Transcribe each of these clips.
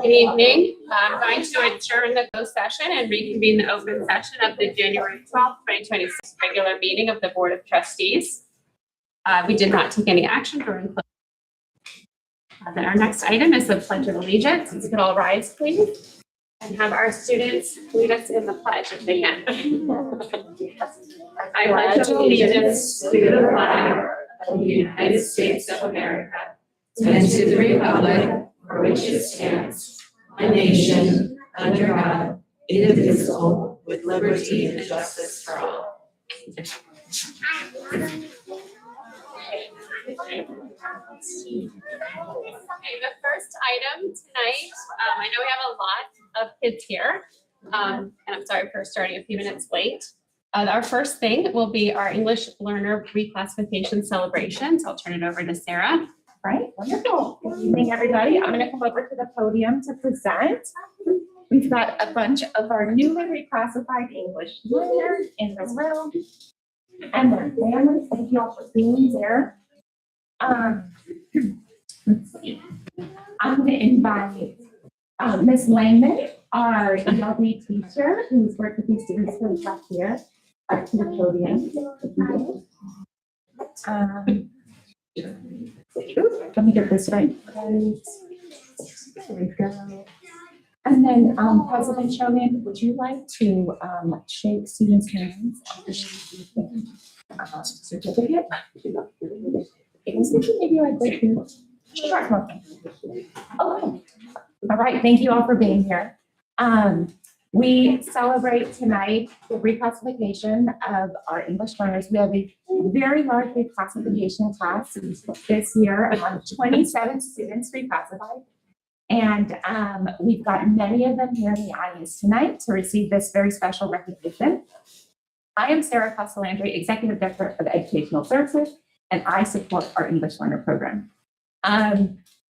Good evening. I'm going to adjourn the closed session and reconvene the open session of the January 12th, 2026 regular meeting of the Board of Trustees. We did not take any action during closed. Then our next item is the Pledge of Allegiance. If you could all rise, please, and have our students lead us in the pledge if they can. I pledge allegiance to the flag of the United States of America and to the republic for which it stands, one nation, under God, indivisible, with liberty and justice for all. Okay, the first item tonight, I know we have a lot of kids here, and I'm sorry for starting a few minutes late. Our first thing will be our English learner reclassification celebration. So I'll turn it over to Sarah. Right, wonderful. Good evening, everybody. I'm going to come over to the podium to present. We've got a bunch of our newly reclassified English learners in the room and their families. Thank you all for being there. Let's see. I'm going to invite Ms. Langman, our ELD teacher, who's worked with these students for the past year, up to the podium. Let me get this right. There we go. And then President Shonin, would you like to shake students' hands after certificate? Maybe I'd like to. Sure. Okay. All right. Thank you all for being here. We celebrate tonight the reclassification of our English learners. We have a very large reclassification class this year, 27 students reclassified. And we've got many of them here in the audience tonight to receive this very special recognition. I am Sarah Costellandri, Executive Director of Educational Services, and I support our English Learner Program.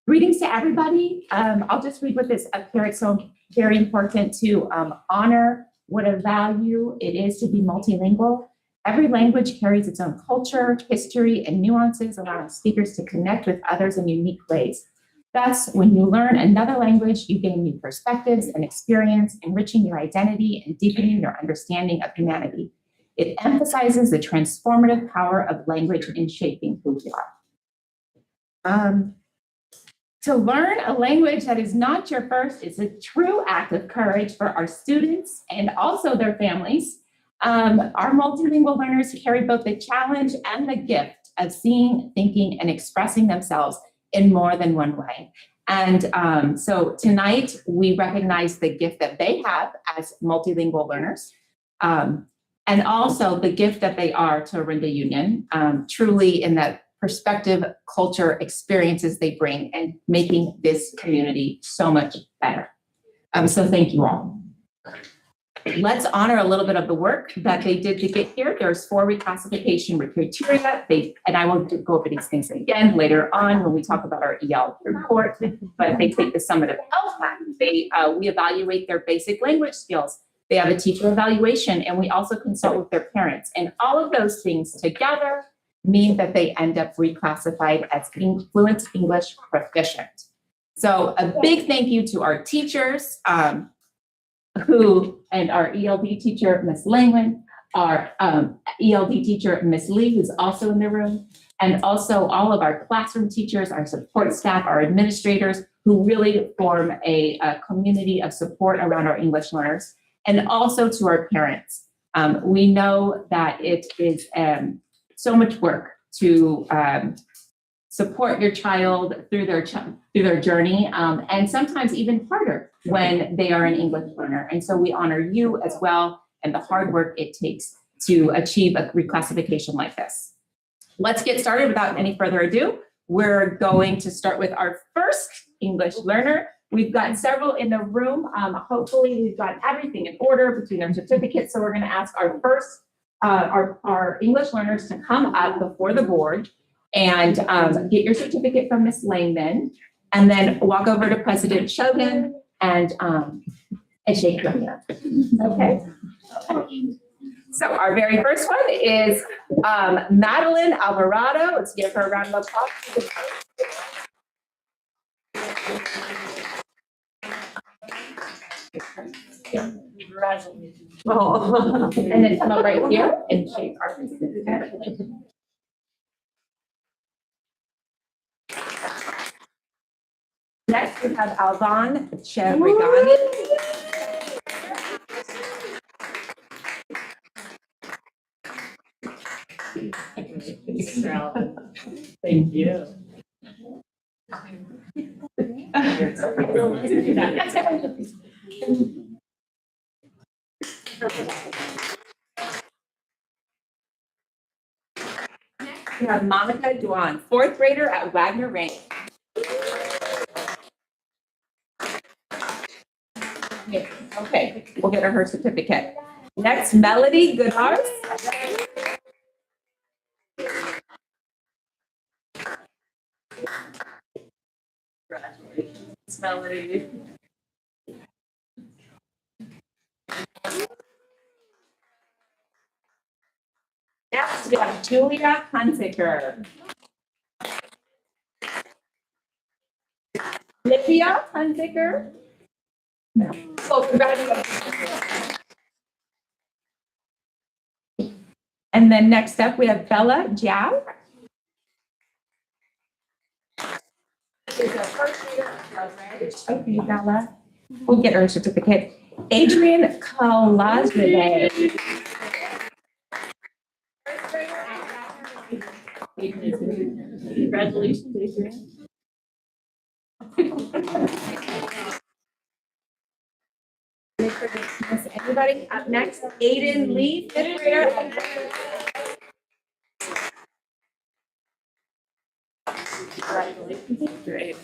Greetings to everybody. I'll just read what this up here. It's so very important to honor what a value it is to be multilingual. Every language carries its own culture, history, and nuances, allowing speakers to connect with others in unique ways. Thus, when you learn another language, you gain new perspectives and experience, enriching your identity and deepening your understanding of humanity. It emphasizes the transformative power of language in shaping who we are. To learn a language that is not your first is a true act of courage for our students and also their families. Our multilingual learners carry both the challenge and the gift of seeing, thinking, and expressing themselves in more than one way. And so tonight, we recognize the gift that they have as multilingual learners, and also the gift that they are to Orinda Union, truly in that perspective, culture, experiences they bring, and making this community so much better. So thank you all. Let's honor a little bit of the work that they did to get here. There's 4 reclassification criteria. And I will go over these things again later on when we talk about our EL report, but they take the summative LSAT. We evaluate their basic language skills. They have a teacher evaluation, and we also consult with their parents. And all of those things together mean that they end up reclassified as fluent English proficient. So a big thank you to our teachers, and our ELD teacher, Ms. Langman, our ELD teacher, Ms. Lee, who's also in the room, and also all of our classroom teachers, our support staff, our administrators, who really form a community of support around our English learners, and also to our parents. We know that it is so much work to support your child through their journey, and sometimes even harder when they are an English learner. And so we honor you as well and the hard work it takes to achieve a reclassification like this. Let's get started without any further ado. We're going to start with our first English learner. We've got several in the room. Hopefully we've got everything in order between their certificates. So we're going to ask our first, our English learners to come up before the board and get your certificate from Ms. Langman, and then walk over to President Shogun and shake your hand. Okay. So our very first one is Madeline Alvarado. Let's give her a round of applause. Oh. And then come up right here and shake our certificate. Next, we have Alvan Chevrigani. Thank you. We have Monica Duan, fourth grader at Wagner Range. Okay, we'll get her certificate. Next, Melody Goodhart. Melody. Next, we have Julia Hunziker. Livia Hunziker. No. Oh, congratulations. And then next up, we have Bella Jiao. She's a first grader at Ranch. Okay, Bella. We'll get her a certificate. Adrian Kalazade. Congratulations, Adrian. Anybody up next? Aiden Lee, fifth grader. Great.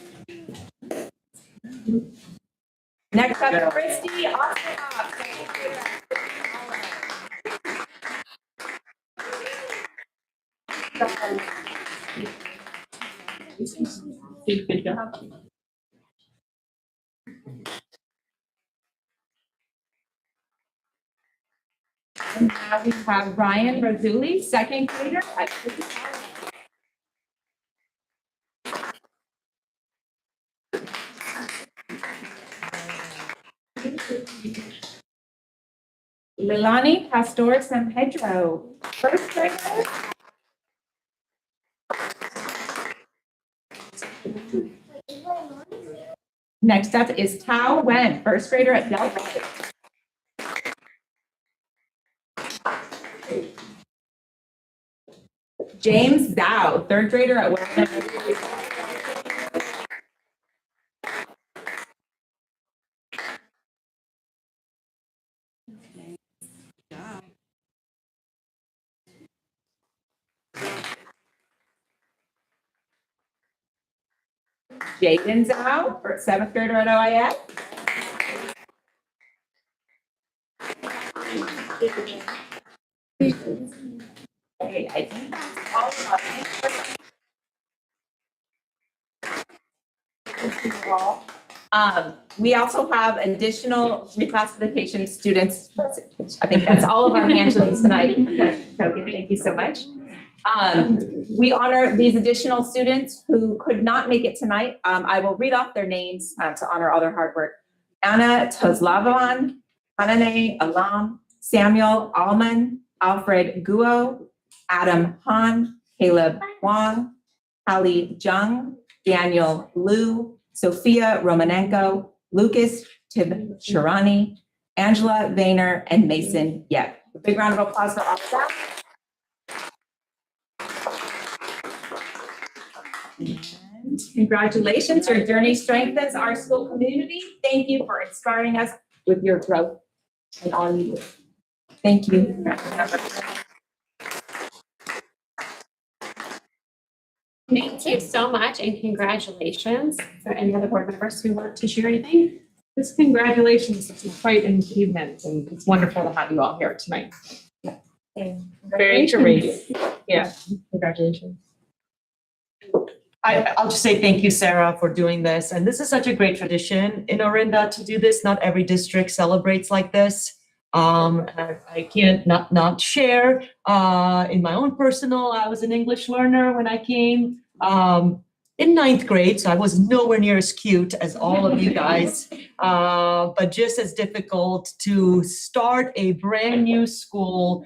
Next up, Christy Osterhoff, second grader. Good job. And now we have Ryan Razuli, second grader at Lilani Pastor San Pedro, first grader. Next up is Tao Wen, first grader at Delta. James Zhao, third grader at Western. Jaden Zhao, for seventh grader at OIS. Okay, I think that's all of we also have additional reclassification students. I think that's all of our hands raised tonight. Okay, thank you so much. We honor these additional students who could not make it tonight. I will read off their names to honor all their hard work. Anna Tozlavavan, Hanane Alam, Samuel Allman, Alfred Guo, Adam Han, Caleb Wong, Ali Jung, Daniel Liu, Sophia Romanenko, Lucas Tibshirani, Angela Vayner, and Mason Yep. A big round of applause for all of that. And congratulations, your journey strengthens our school community. Thank you for inspiring us with your growth and all you do. Thank you. Thank you so much and congratulations. Is there any other board members who want to share anything? Just congratulations. It's quite an achievement, and it's wonderful to have you all here tonight. Very courageous. Yeah, congratulations. I'll just say thank you, Sarah, for doing this. And this is such a great tradition in Orinda to do this. Not every district celebrates like this. I can't not share, in my own personal, I was an English learner when I came, in ninth grade, so I was nowhere near as cute as all of you guys, but just as difficult to start a brand new school,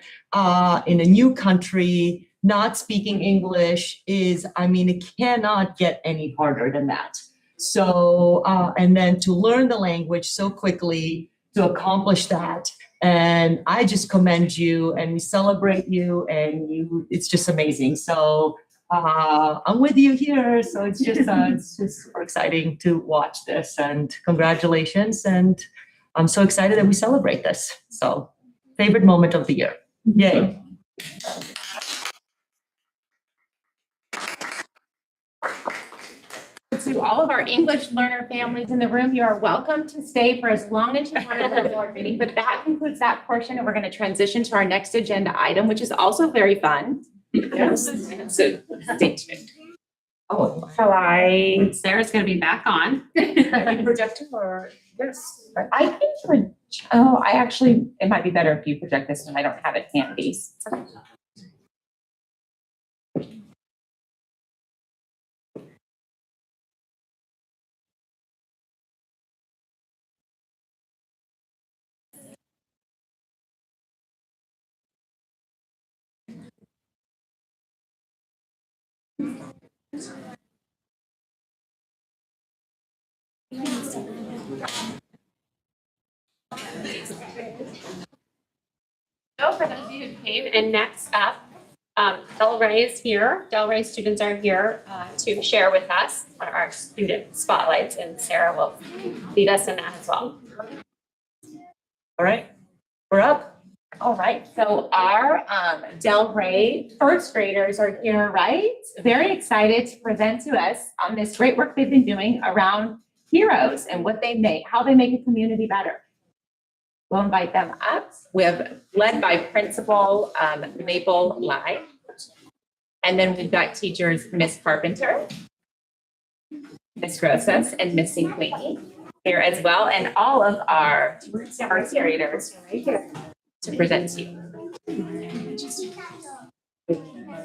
in a new country, not speaking English is, I mean, it cannot get any harder than that. So, and then to learn the language so quickly, to accomplish that. And I just commend you and we celebrate you and it's just amazing. So I'm with you here. So it's just super exciting to watch this and congratulations. And I'm so excited that we celebrate this. So favorite moment of the year. Yay. To all of our English learner families in the room, you are welcome to stay for as long as you want to the board meeting, but that concludes that portion and we're going to transition to our next agenda item, which is also very fun. Yes. So stay tuned. Oh, Sarah's going to be back on. projector or yes? I can it might be better if you project this one. I don't have it handy. So for those of you who came, and next up, Delray is here. Delray students are here to share with us our student spotlights, and Sarah will lead us in that as well. All right, we're up. All right, so our Delray first graders are here, right? Very excited to present to us on this great work they've been doing around heroes and what they make, how they make a community better. We'll invite them up. We have led by Principal Maple Lai. And then we've got teachers, Miss Carpenter, Miss Rosas, and Miss Queenie here as well. And all of our curators right here to present to you.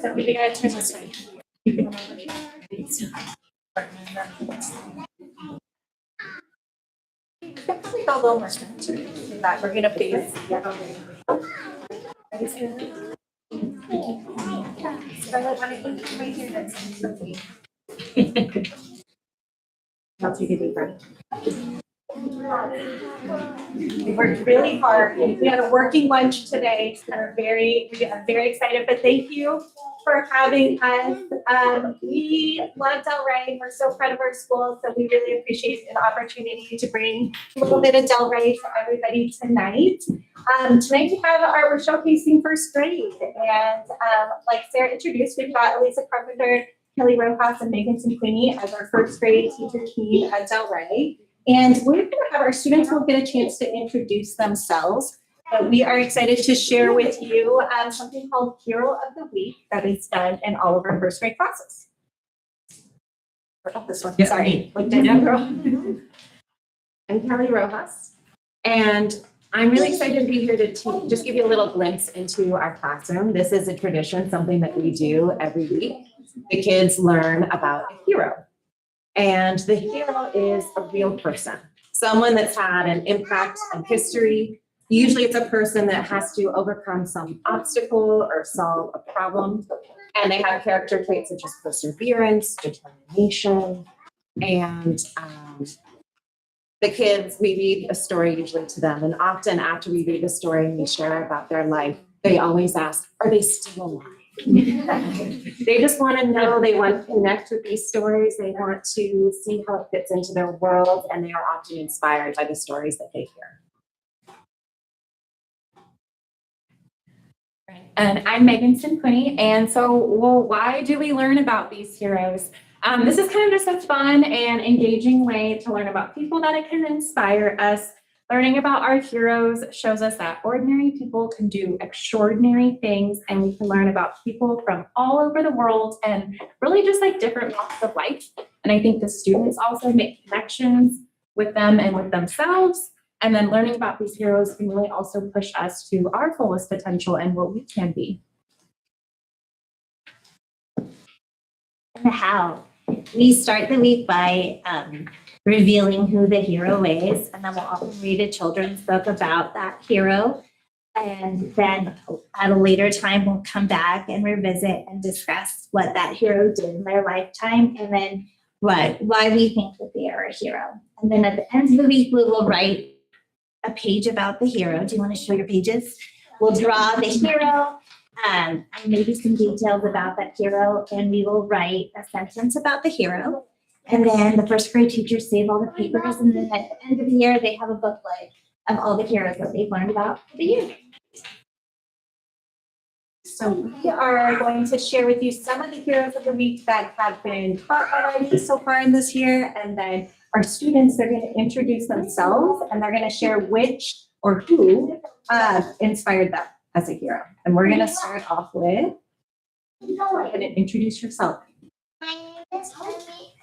So we gotta turn this way. Definitely go lower. That we're gonna face. I'll take a deep breath. We worked really hard. We had a working lunch today, so we're very excited, but thank you for having us. We love Delray. We're so proud of our school, so we really appreciate an opportunity to bring a little bit of Delray for everybody tonight. Tonight we're showcasing first grade, and like Sarah introduced, we've got Elisa Carpenter, Kelly Rojas, and Megan Queenie as our first grade teacher team at Delray. And we're going to have our students will get a chance to introduce themselves. But we are excited to share with you something called Hero of the Week that is done in all of our first grade classes. Oh, this one, Yeah, sorry. I'm Kelly Rojas, and I'm really excited to be here to just give you a little glimpse into our classroom. This is a tradition, something that we do every week. The kids learn about a hero. And the hero is a real person, someone that's had an impact on history. Usually it's a person that has to overcome some obstacle or solve a problem. And they have character traits such as perseverance, determination, and the kids, we read a story usually to them. And often after we read the story and we share about their life, they always ask, are they still alive? They just want to know, they want to connect with these stories, they want to see how it fits into their world, and they are often inspired by the stories that they hear. And I'm Megan Queenie, and so, why do we learn about these heroes? This is kind of just a fun and engaging way to learn about people that it can inspire us. Learning about our heroes shows us that ordinary people can do extraordinary things, and we can learn about people from all over the world and really just like different walks of life. And I think the students also make connections with them and with themselves. And then learning about these heroes can really also push us to our fullest potential and what we can be. And how. We start the week by revealing who the hero is, and then we'll often read a children's book about that hero. And then at a later time, we'll come back and revisit and discuss what that hero did in their lifetime, and then why we think that they are a hero. And then at the end of the week, we will write a page about the hero. Do you want to show your pages? We'll draw the hero and maybe some details about that hero, and we will write a sentence about the hero. And then the first grade teachers save all the papers, and then at the end of the year, they have a booklet of all the heroes that they've learned about for the year. So we are going to share with you some of the heroes of the week that have been taught already so far in this year. And then our students, they're going to introduce themselves and they're going to share which or who inspired them as a hero. And we're going to start off with, go ahead and introduce yourself. My name is Amy.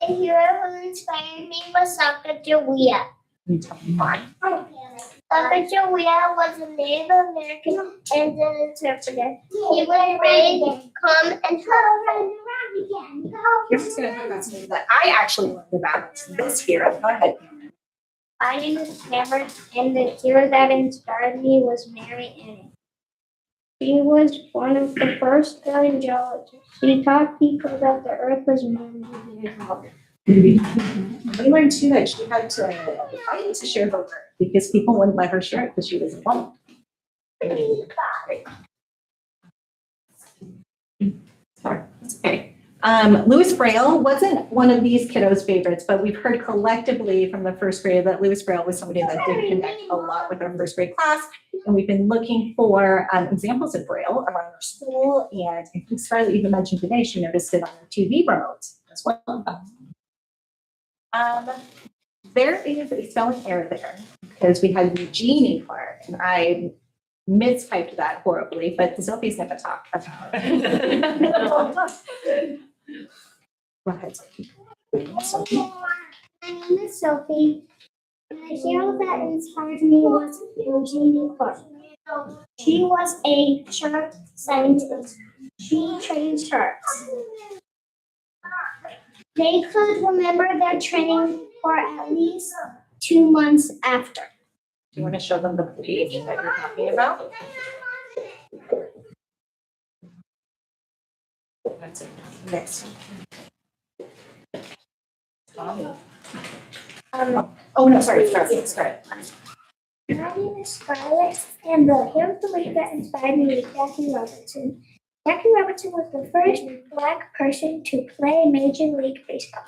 The hero who inspired me was Sacagawea. Can you tell me why? Sacagawea was a Native American and an interpreter. He was brave, calm, and helpful. You're just going to talk about something that I actually learned about this hero. Go ahead. My name is Cameron, and the hero that inspired me was Mary Anning. She was one of the first living geologists. She taught people that the earth was moving and water. We learned too that she had to fight to share her work because people wouldn't let her share it because she was alone. Sorry, it's okay. Lewis Braille wasn't one of these kiddos' favorites, but we've heard collectively from the first grade that Lewis Braille was somebody that did connect a lot with our first grade class. And we've been looking for examples of Braille around our school. And I think Scarlett even mentioned today, she noticed it on the TV remote as well. There is a spelling error there because we had Eugenie Clark, and I mistyped that horribly, but Sophie's going to talk about it. Go ahead, Sophie. My name is Sophie. The hero that inspired me was Eugenie Clark. She was a shark scientist. She trained sharks. They could remember their training for at least 2 months after. Do you want to show them the page that you're talking about? That's it. Next. Oh, no, sorry. My name is Scarlett, and the hero of the week that inspired me was Jackie Robertson. Jackie Robertson was the first Black person to play Major League Baseball.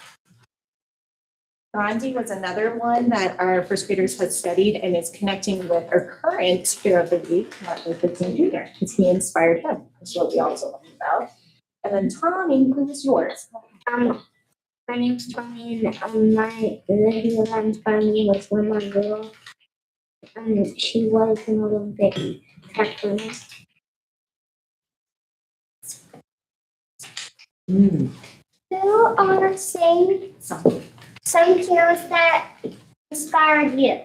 Gandhi was another one that our first graders had studied and is connecting with our current hero of the week, Martin Luther King Jr., because he inspired him. That's what we also learned about. And then Tommy, who was yours? My name's Tommy, and the hero that inspired me was Lima Girl, and she was an Olympic track runner. Who are some heroes that inspired you?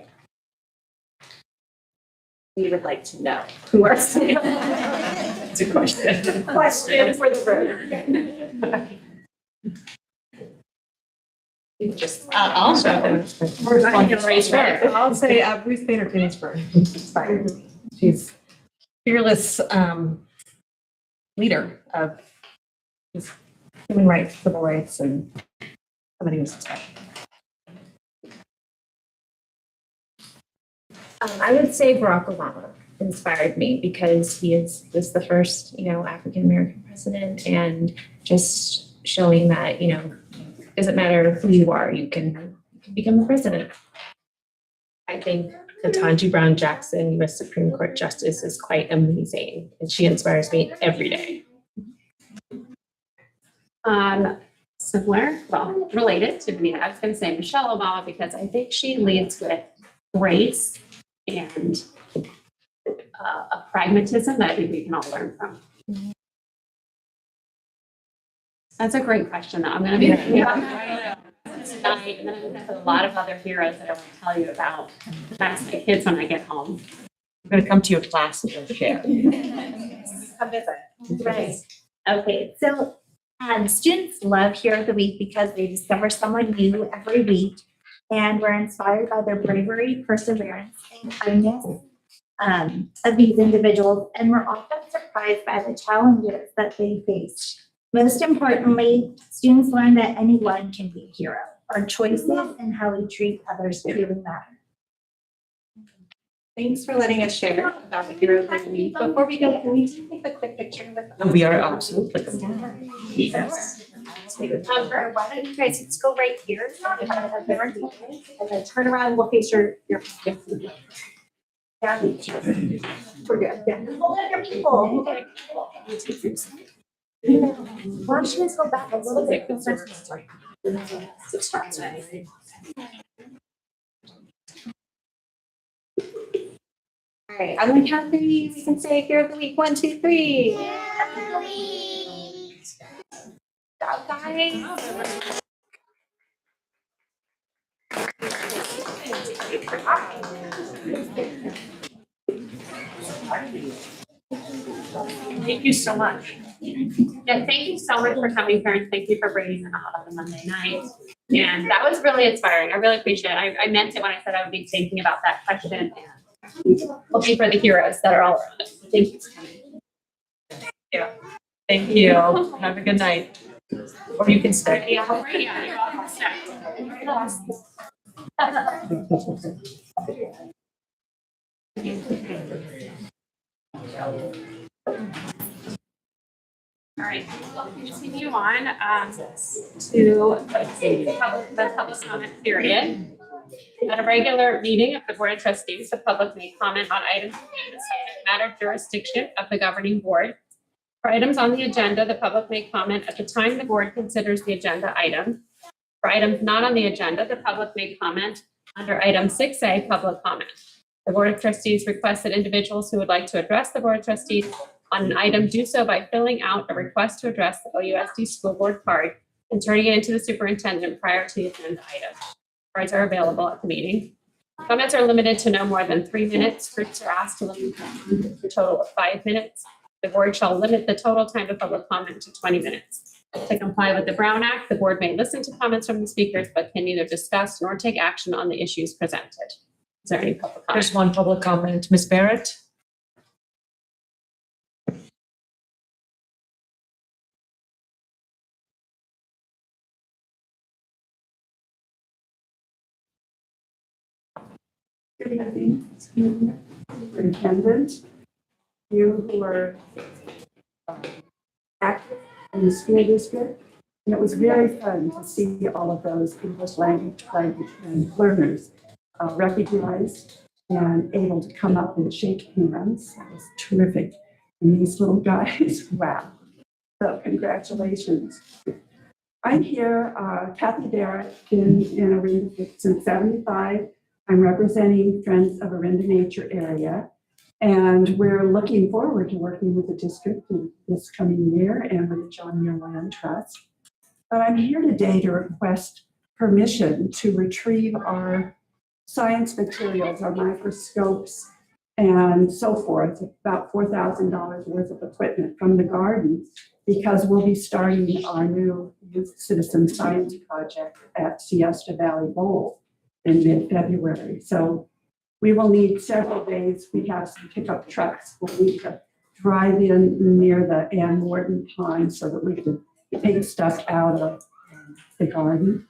We would like to know who are some. It's a question. Question for the room. I'll show them. I'll say Ruth Bader Ginsburg inspired me. She's fearless leader of just human rights, civil rights, and somebody who's inspired. I would say Barack Obama inspired me because he was the first, African American president, and just showing that, it doesn't matter who you are, you can become the president. I think Ketanji Brown Jackson, U.S. Supreme Court Justice, is quite amazing, and she inspires me every day. Similar, well, related to me, I was going to say Michelle Obama because I think she leads with grace and a pragmatism that I think we can all learn from. That's a great question. I'm going to be. tonight, and then I'm gonna have a lot of other heroes that I want to tell you about. That's my kids when I get home. I'm gonna come to your class and go share. Come visit. Right. Okay, so students love Hero of the Week because they discover someone new every week and we're inspired by their bravery, perseverance, and kindness of these individuals, and we're often surprised by the challenges that they face. Most importantly, students learn that anyone can be a hero. Our choices and how we treat others truly matter. Thanks for letting us share about the Hero of the Week. Before we go, can we just take a quick picture with them? We are absolutely. Yes. Why don't you guys just go right here and then turn around and we'll face your. Yeah. We're good. Yeah. Hold up your people. Why don't you guys go back a little bit? All right, I'm gonna count 3. We can say Hero of the Week. 1, 2, 3. Good job, guys. Thank you so much. Yeah, thank you so much for coming, parents. Thank you for bringing them out on a Monday night. And that was really inspiring. I really appreciate it. I meant it when I said I would be thinking about that question and looking for the heroes that are all around us. Thank you for coming. Thank you. Have a good night. Or you can stay. Yeah, you're all set. All right, we'll continue on to the public comment period. At a regular meeting of the Board of Trustees, the public may comment on items within the subject matter jurisdiction of the governing board. For items on the agenda, the public may comment at the time the board considers the agenda item. For items not on the agenda, the public may comment under item 6A, public comment. The Board of Trustees requests that individuals who would like to address the Board of Trustees on an item do so by filling out a request to address the OUSD school board card and turning it into the superintendent prior to the agenda item. Cards are available at the meeting. Comments are limited to no more than 3 minutes. Groups are asked to limit to a total of 5 minutes. The board shall limit the total time of public comment to 20 minutes. To comply with the Brown Act, the board may listen to comments from the speakers, but can neither discuss nor take action on the issues presented. Is there any public comment? There's one public comment. Ms. Barrett? Good evening, Superintendent, you who are active in the school district. And it was very fun to see all of those English language and learners recognized and able to come up and shake hands. That was terrific. And these little guys, wow. So congratulations. I'm here, Kathy Barrett, been in Orinda since '75. I'm representing Friends of Orinda Nature Area, and we're looking forward to working with the district in this coming year and with the John Muir Land Trust. But I'm here today to request permission to retrieve our science materials, our microscopes, and so forth, about $4,000 worth of equipment from the garden, because we'll be starting our new Youth Citizen Science Project at Siesta Valley Bowl in mid-February. So we will need several days. We have some pickup trucks. We'll need to drive in near the Ann Morton Pond so that we can take stuff out of the garden.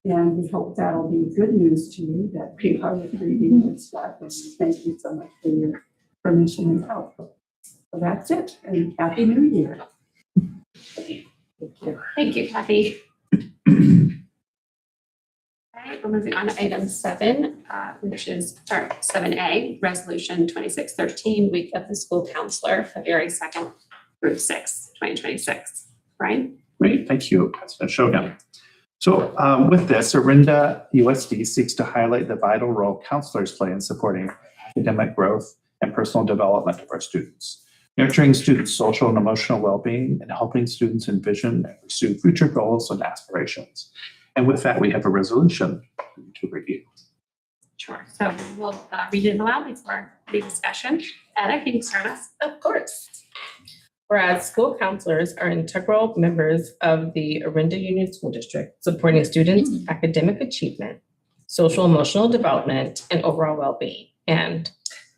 And we hope that'll be good news to you that we are retrieving good stuff. And thank you so much for your permission and help. So that's it, and Happy New Year. Thank you. Thank you, Kathy. All right, we're moving on to item 7, which is 7A, Resolution 2613, Week of the School Counselor, February 2nd through 6th, 2026. Brian? Great, thank you, President Shogun. So with this, Orinda USD seeks to highlight the vital role counselors play in supporting academic growth and personal development of our students, nurturing students' social and emotional well-being, and helping students envision and pursue future goals and aspirations. And with that, we have a resolution to review. Sure. So we'll read it aloud before the discussion. Etta, can you start us? Of course. Whereas school counselors are integral members of the Orinda Union School District, supporting students' academic achievement, social emotional development, and overall well-being. And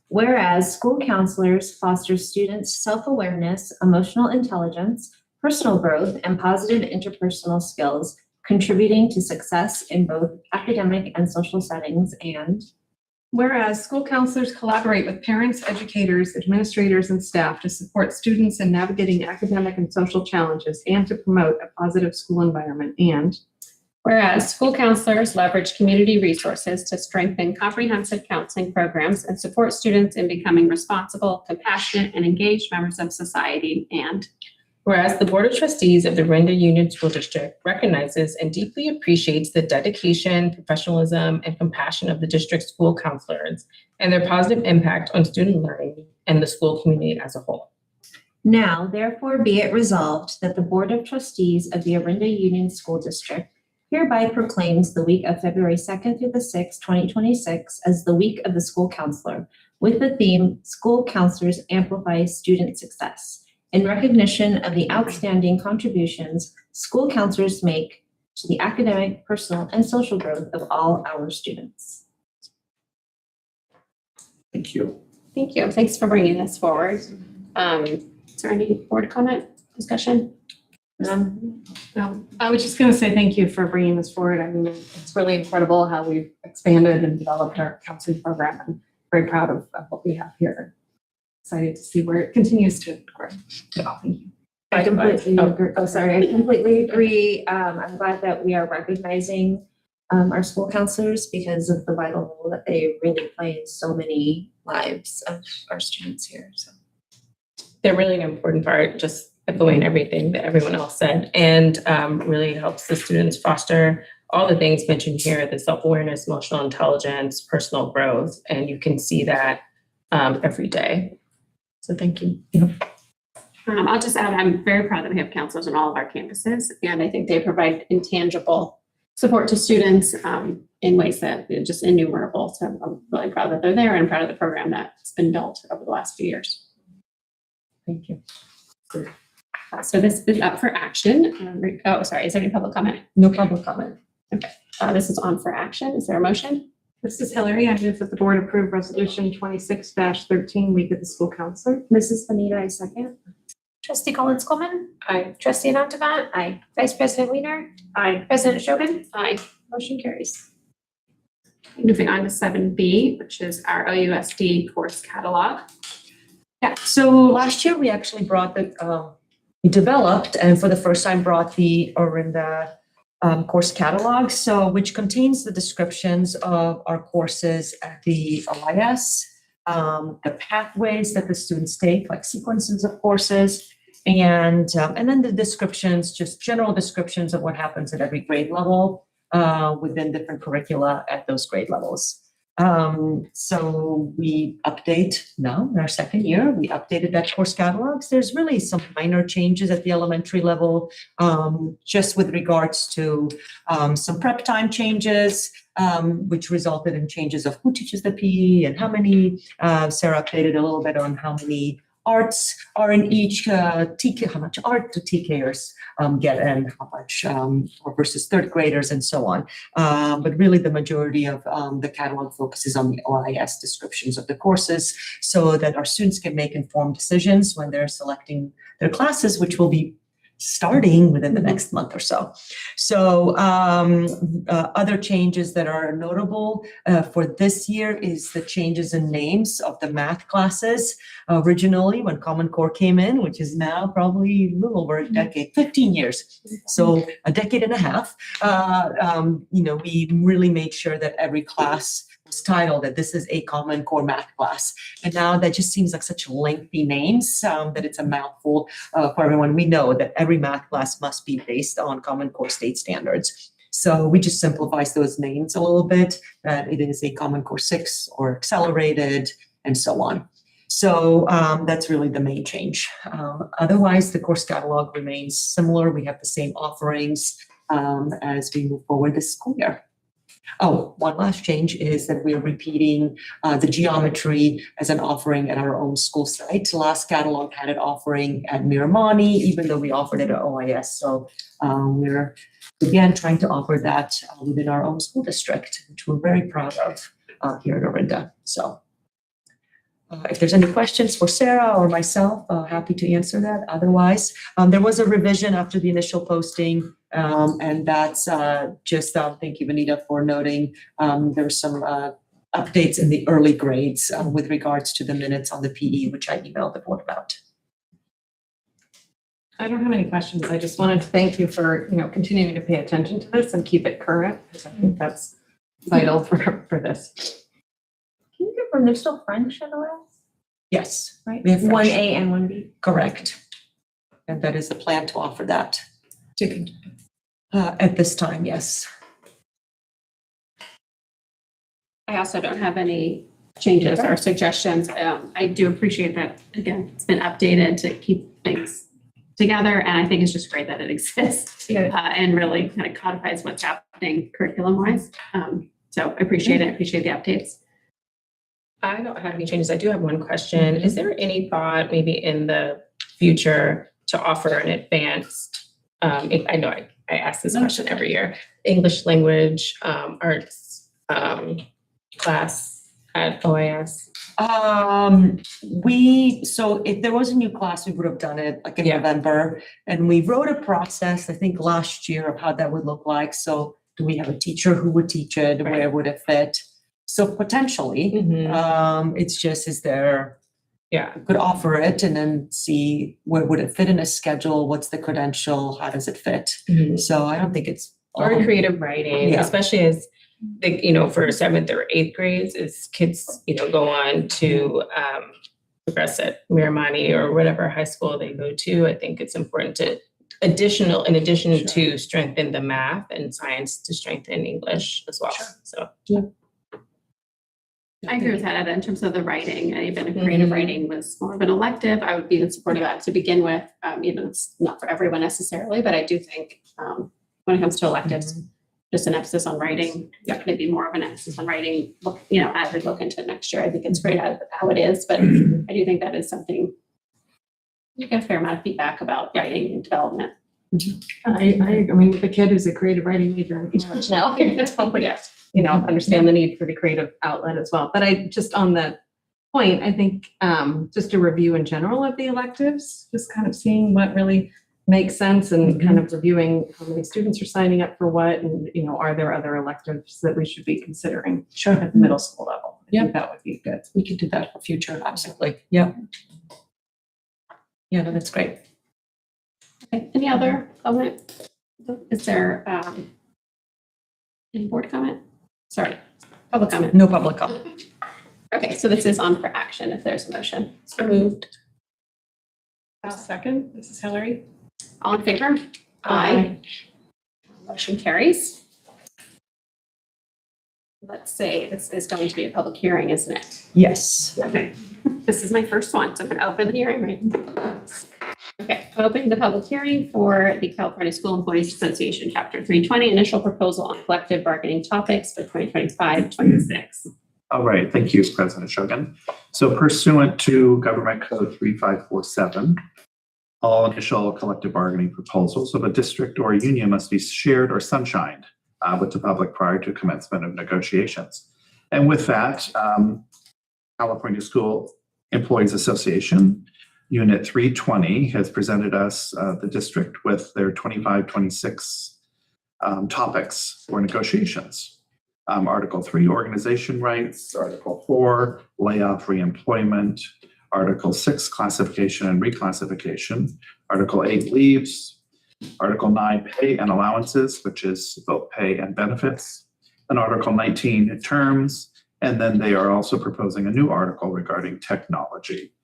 Whereas school counselors foster students' self-awareness, emotional intelligence, personal growth, and positive interpersonal skills, contributing to success in both academic and social settings. And whereas school counselors collaborate with parents, educators, administrators, and staff to support students in navigating academic and social challenges and to promote a positive school environment. And whereas school counselors leverage community resources to strengthen comprehensive counseling programs and support students in becoming responsible, compassionate, and engaged members of society. And whereas the Board of Trustees of the Orinda Union School District recognizes and deeply appreciates the dedication, professionalism, and compassion of the district school counselors and their positive impact on student learning and the school community as a whole. now, therefore, be it resolved that the Board of Trustees of the Orinda Union School District hereby proclaims the week of February 2nd through the 6th, 2026 as the Week of the School Counselor, with the theme, School Counselors Amplify Student Success, in recognition of the outstanding contributions school counselors make to the academic, personal, and social growth of all our students. Thank you. thank you. Thanks for bringing this forward. Is there any board comment, discussion? No, I was just going to say thank you for bringing this forward. I mean, it's really incredible how we've expanded and developed our counseling program. I'm very proud of what we have here. Excited to see where it continues to grow. So, thank you. I completely agree. I completely agree. I'm glad that we are recognizing our school counselors because of the vital role that they really play in so many lives of our students here. So They're really an important part, just echoing everything that everyone else said, and really helps the students foster all the things mentioned here, the self-awareness, emotional intelligence, personal growth, and you can see that every day. So thank you. I'll just add, I'm very proud that we have counselors on all of our campuses, and I think they provide intangible support to students in ways that are just innumerable. So I'm really proud that they're there and proud of the program that's been built over the last few years. Thank you. So this is up for action. Is there any public comment? No public comment. This is on for action. Is there a motion? This is Hillary. I move that the board approve resolution 26-13, Week of the School Counselor. Mrs. Bonita, I second. Trustee Collins Coleman, Aye. trustee Nantavat, aye. vice president Weiner, Aye. president Shogun, Aye. motion carries. Moving on to 7B, which is our OUSD course catalog. Yeah, so last year we actually brought we developed and for the first time brought the Orinda course catalog, so which contains the descriptions of our courses at the OIS, the pathways that the students take, like sequences of courses, and then the descriptions, just general descriptions of what happens at every grade level within different curricula at those grade levels. So we update now in our second year, we updated that course catalogs. There's really some minor changes at the elementary level, just with regards to some prep time changes, which resulted in changes of who teaches the PE and how many. Sarah updated a little bit on how many arts are in each TK, how much art do TKers get and how much versus third graders and so on. But really the majority of the catalog focuses on the OIS descriptions of the courses so that our students can make informed decisions when they're selecting their classes, which will be starting within the next month or so. So other changes that are notable for this year is the changes in names of the math classes. Originally, when Common Core came in, which is now probably a little over a decade, 15 years, so a decade and a half, we really made sure that every class was titled that this is a Common Core math class. And now that just seems like such lengthy names that it's a mouthful for everyone. We know that every math class must be based on Common Core state standards. So we just simplifies those names a little bit, that it is a Common Core 6 or accelerated and so on. So that's really the main change. Otherwise, the course catalog remains similar. We have the same offerings. as we move forward this school year. Oh, one last change is that we're repeating the geometry as an offering at our own school site. Last catalog had it offering at Miramani, even though we offered it at OIS. So we're again trying to offer that within our own school district, which we're very proud of here at Orinda. So if there's any questions for Sarah or myself, happy to answer that. Otherwise, there was a revision after the initial posting, and that's just, thank you, Benita, for noting there were some updates in the early grades with regards to the minutes on the PE, which I emailed the board about. I don't have any questions. I just wanted to thank you for, continuing to pay attention to this and keep it current, because I think that's vital for this. Can you confirm there's still French at OS? Yes, Right? we have One French. A and one B. Correct. And that is the plan to offer that at this time, yes. I also don't have any changes or suggestions. I do appreciate that, again, it's been updated to keep things together, and I think it's just great that it exists and really kind of codifies what's happening curriculum-wise. So I appreciate it. I appreciate the updates. I don't have any changes. I do have one question. Is there any thought maybe in the future to offer an advanced, I know I ask this question every year, English language arts class at OIS? So if there was a new class, we would have done it like in Yeah. November. And we wrote a process, I think last year, of how that would look like. So do we have a teacher who would teach it? Where would it fit? So potentially, it's just, is there, could offer it and then see where would it fit in a schedule? What's the credential? How does it fit? So I don't think it's. Or creative writing, Yeah. especially as for 7th or 8th grades, as kids, go on to progress at Miramani or whatever high school they go to. I think it's important to in addition to strengthen the math and science, to strengthen English as well. So. I agree with that in terms of the writing. Even if creative writing was more of an elective, I would be in support of that to begin with. It's not for everyone necessarily, but I do think when it comes to electives, just an emphasis on writing, maybe more of an emphasis on writing, as we look into next year. I think it's great how it is, but I do think that is something you get a fair amount of feedback about writing and development. I mean, the kid who's a creative writing major, understand the need for the creative outlet as well. But I just, on that point, I think just a review in general of the electives, just kind of seeing what really makes sense and kind of reviewing how many students are signing up for what, and are there other electives that we should be considering at the middle school level? I think that would be good. We could do that for future, absolutely. Yeah. Yeah, no, that's great. Okay. Any other comment? Is there any board comment? Sorry, public comment. No public comment. Okay, so this is on for action if there's a motion. So moved. I'll second. This is Hillary. All in favor? Aye. Motion carries. Let's say this is going to be a public hearing, isn't it? Yes. Okay. This is my first one, so I'm going to open the hearing, right? Okay, opening the public hearing for the California School Employees Association, Chapter 320, initial proposal on collective bargaining topics for 2025-26. All right, thank you, President Shogun. So pursuant to Government Code 3547, all initial collective bargaining proposals of a district or a union must be shared or sunshined with the public prior to commencement of negotiations. And with that, California School Employees Association, Unit 320 has presented us, the district, with their 25-26 topics for negotiations. Article 3, organization rights. Article 4, layoff reemployment. Article 6, classification and reclassification. Article 8, leaves. Article 9, pay and allowances, which is both pay and benefits. And Article 19, terms. And then they are also proposing a new article regarding technology.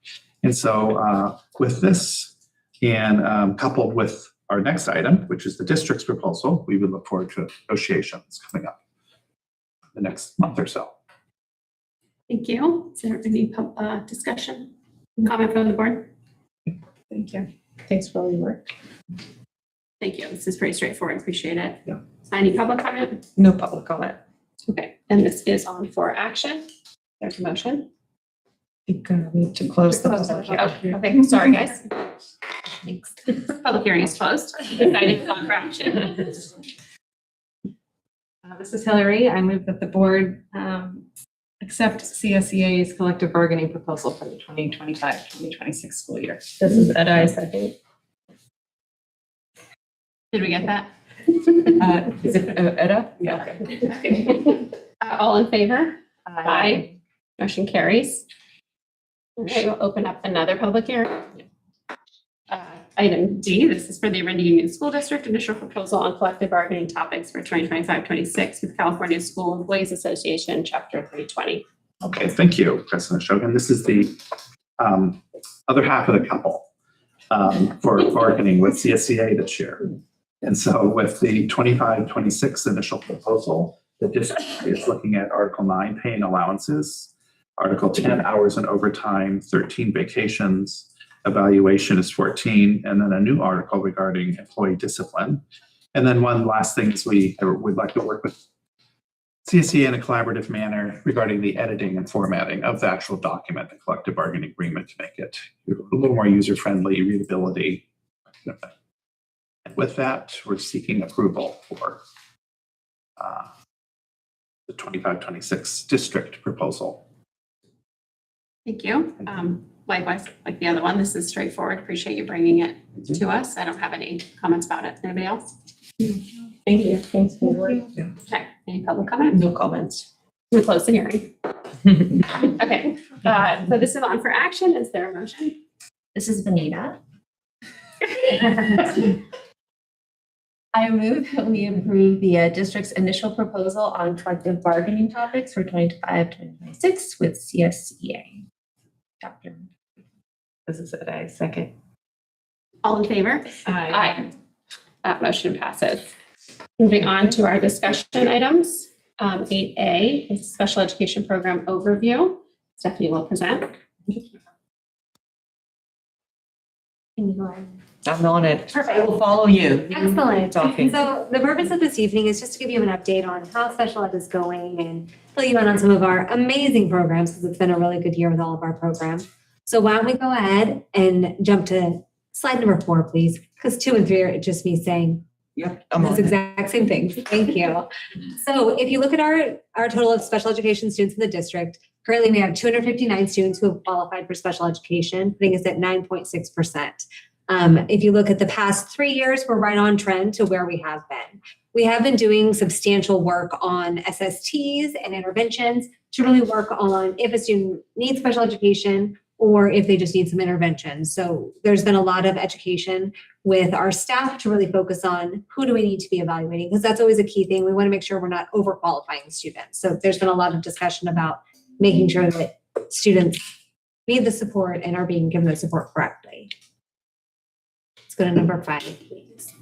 And so with this, and coupled with our next item, which is the district's proposal, we would look forward to negotiations coming up the next month or so. Thank you. Is there any discussion, comment from the board? Thank you. Thanks for all your work. Thank you. This is pretty straightforward. Appreciate it. Yeah. Any public comment? No public comment. Okay, and this is on for action. There's a motion. I think we need to close the public hearing. Oh, okay, sorry, guys. Thanks. Public hearing is closed. Decided on for action. This is Hillary. I move that the board accept CSEA's collective bargaining proposal for the 2025-2026 school year. This is Ed, I second. Did we get that? Is it Edda? Yeah. Okay. All in favor? Aye. Motion carries. Okay, we'll open up another public hearing. Item D, this is for the Orinda Union School District initial proposal on collective bargaining topics for 2025-26 with California School Employees Association, Chapter 320. Okay, thank you, President Shogan. This is the other half of the couple for bargaining with CSEA this year. And so with the 25-26 initial proposal, the district is looking at Article 9, pay and allowances, Article 10, hours and overtime, 13 vacations, evaluation is 14, and then a new article regarding employee discipline. And then one last thing is we'd like to work with CSEA in a collaborative manner regarding the editing and formatting of the actual document, the collective bargaining agreement, to make it a little more user-friendly, readability. And with that, we're seeking approval for the 25-26 district proposal. Thank you. Likewise, like the other one, this is straightforward. Appreciate you bringing it to us. I don't have any comments about it. Anybody else? Thank you. Thanks for the work. Okay, any public comment? No comments. We close the hearing. Okay, so this is on for action. Is there a motion? This is Benita. I move that we approve the district's initial proposal on collective bargaining topics for 2025-2026 with CSEA. Chapter. This is Ed, I second. All in favor? Aye. That motion passes. Moving on to our discussion items. 8A is special education program overview. Stephanie will present. Can you go ahead? I'm on it. Perfect. I will follow you. Excellent. Talking. So the purpose of this evening is just to give you an update on how special ed is going and fill you in on some of our amazing programs, because it's been a really good year with all of our programs. So why don't we go ahead and jump to slide number 4, please, because 2 and 3 are just me saying Yep, I'm on those it. exact same things. Thank you. So if you look at our total of special education students in the district, currently we have 259 students who have qualified for special education, putting us at 9.6%. If you look at the past 3 years, we're right on trend to where we have been. We have been doing substantial work on SSTs and interventions to really work on if a student needs special education or if they just need some intervention. So there's been a lot of education with our staff to really focus on who do we need to be evaluating, because that's always a key thing. We want to make sure we're not overqualifying students. So there's been a lot of discussion about making sure that students need the support and are being given the support correctly. Let's go to number 5, please.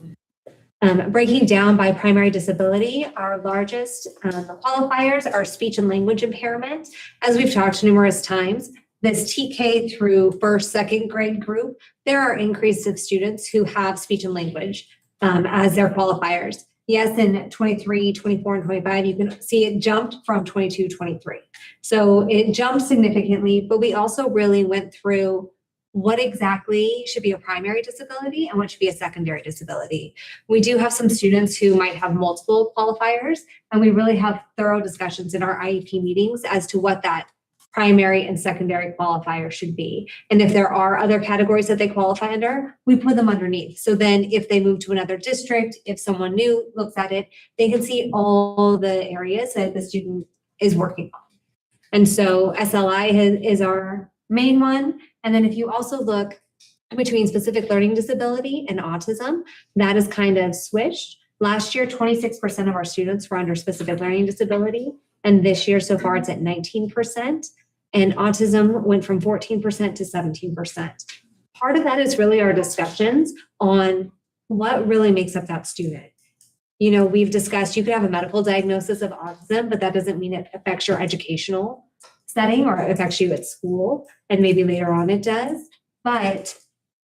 Breaking down by primary disability, our largest qualifiers are speech and language impairment. As we've talked numerous times, this TK through 1st, 2nd grade group, there are increases of students who have speech and language as their qualifiers. Yes, in 23, 24, and 25, you can see it jumped from 22, 23. So it jumped significantly, but we also really went through what exactly should be a primary disability and what should be a secondary disability. We do have some students who might have multiple qualifiers, and we really have thorough discussions in our IEP meetings as to what that primary and secondary qualifier should be. And if there are other categories that they qualify under, we put them underneath. So then if they move to another district, if someone new looks at it, they can see all the areas that the student is working on. And so SLI is our main one. And then if you also look between specific learning disability and autism, that is kind of switched. Last year, 26% of our students were under specific learning disability. And this year so far, it's at 19%. And autism went from 14% to 17%. Part of that is really our discussions on what really makes up that student. You know, we've discussed you could have a medical diagnosis of autism, but that doesn't mean it affects your educational setting or affects you at school. And maybe later on it does. But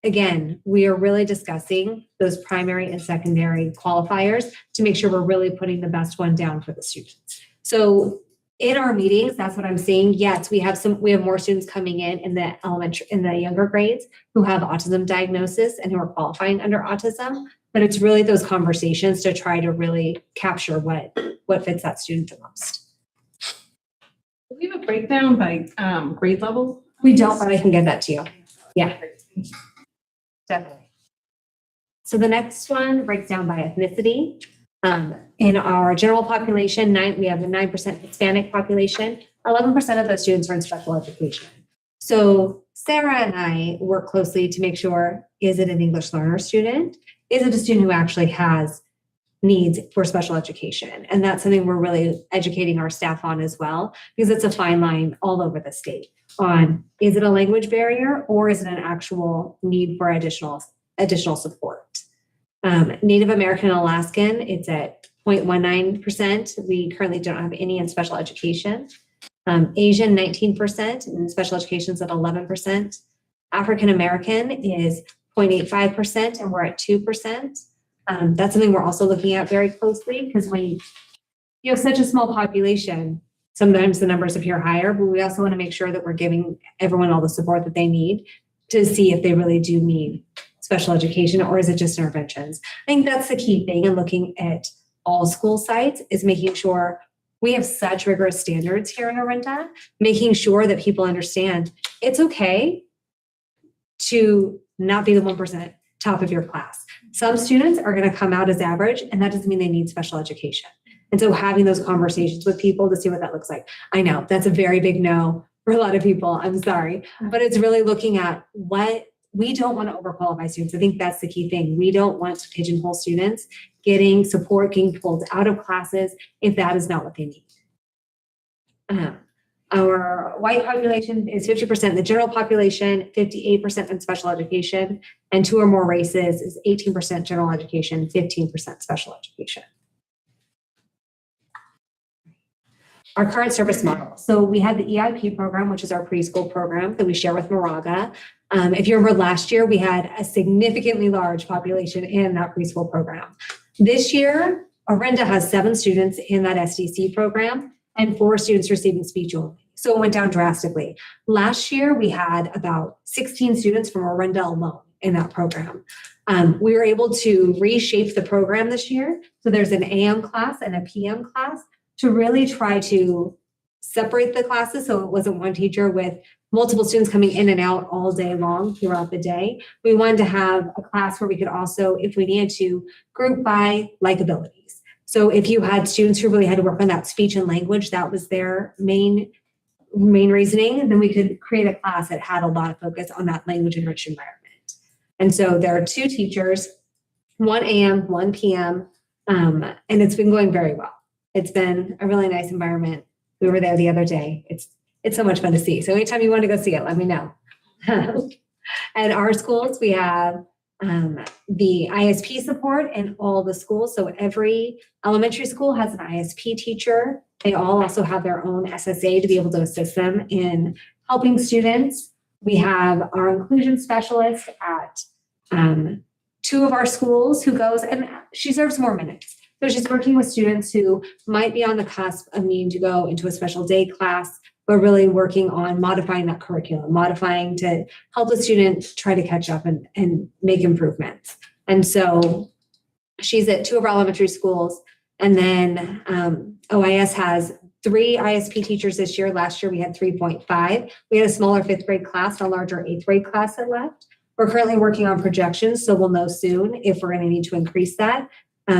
again, we are really discussing those primary and secondary qualifiers to make sure we're really putting the best one down for the students. So in our meetings, that's what I'm seeing. Yes, we have more students coming in the younger grades who have autism diagnosis and who are qualifying under autism. But it's really those conversations to try to really capture what fits that student the most. Do we have a breakdown by grade level? We don't, but I can get that to you. Yeah. Definitely. So the next one breaks down by ethnicity. In our general population, we have a 9% Hispanic population. 11% of those students are in special education. So Sarah and I work closely to make sure, is it an English learner student? Is it a student who actually has needs for special education? And that's something we're really educating our staff on as well, because it's a fine line all over the state on, is it a language barrier or is it an actual need for additional support? Native American and Alaskan, it's at 0.19%. We currently don't have any in special education. Asian, 19%, and special education is at 11%. African American is 0.85%, and we're at 2%. That's something we're also looking at very closely, because when you have such a small population, sometimes the numbers appear higher, but we also want to make sure that we're giving everyone all the support that they need to see if they really do need special education, or is it just interventions? I think that's the key thing in looking at all school sites, is making sure we have such rigorous standards here in Orinda, making sure that people understand it's okay to not be the 1% top of your class. Some students are going to come out as average, and that doesn't mean they need special education. And so having those conversations with people to see what that looks like. I know that's a very big no for a lot of people. I'm sorry, but it's really looking at what we don't want to overqualify students. I think that's the key thing. We don't want to pigeonhole students getting support, getting pulled out of classes if that is not what they need. Our white population is 50% in the general population, 58% in special education, and 2 or more races is 18% general education, 15% special education. Our current service model. So we had the EIP program, which is our preschool program that we share with Moraga. If you remember last year, we had a significantly large population in that preschool program. This year, Orinda has 7 students in that SDC program and 4 students receiving speech only. So it went down drastically. Last year, we had about 16 students from Orinda alone in that program. We were able to reshape the program this year. So there's an AM class and a PM class to really try to separate the classes so it wasn't one teacher with multiple students coming in and out all day long throughout the day. We wanted to have a class where we could also, if we needed to, group by like abilities. So if you had students who really had to work on that speech and language, that was their main reasoning, then we could create a class that had a lot of focus on that language enriched environment. And so there are 2 teachers, 1 AM, 1 PM, and it's been going very well. It's been a really nice environment. We were there the other day. It's so much fun to see. So anytime you want to go see it, let me know. At our schools, we have the ISP support in all the schools. So every elementary school has an ISP teacher. They all also have their own SSA to be able to assist them in helping students. We have our inclusion specialist at 2 of our schools who goes, and she serves more minutes. So she's working with students who might be on the cusp of needing to go into a special day class, but really working on modifying that curriculum, modifying to help the student try to catch up and make improvements. And so she's at 2 of our elementary schools. And then OIS has 3 ISP teachers this year. Last year we had 3.5. We had a smaller 5th grade class, a larger 8th grade class that left. We're currently working on projections, so we'll know soon if we're going to need to increase that.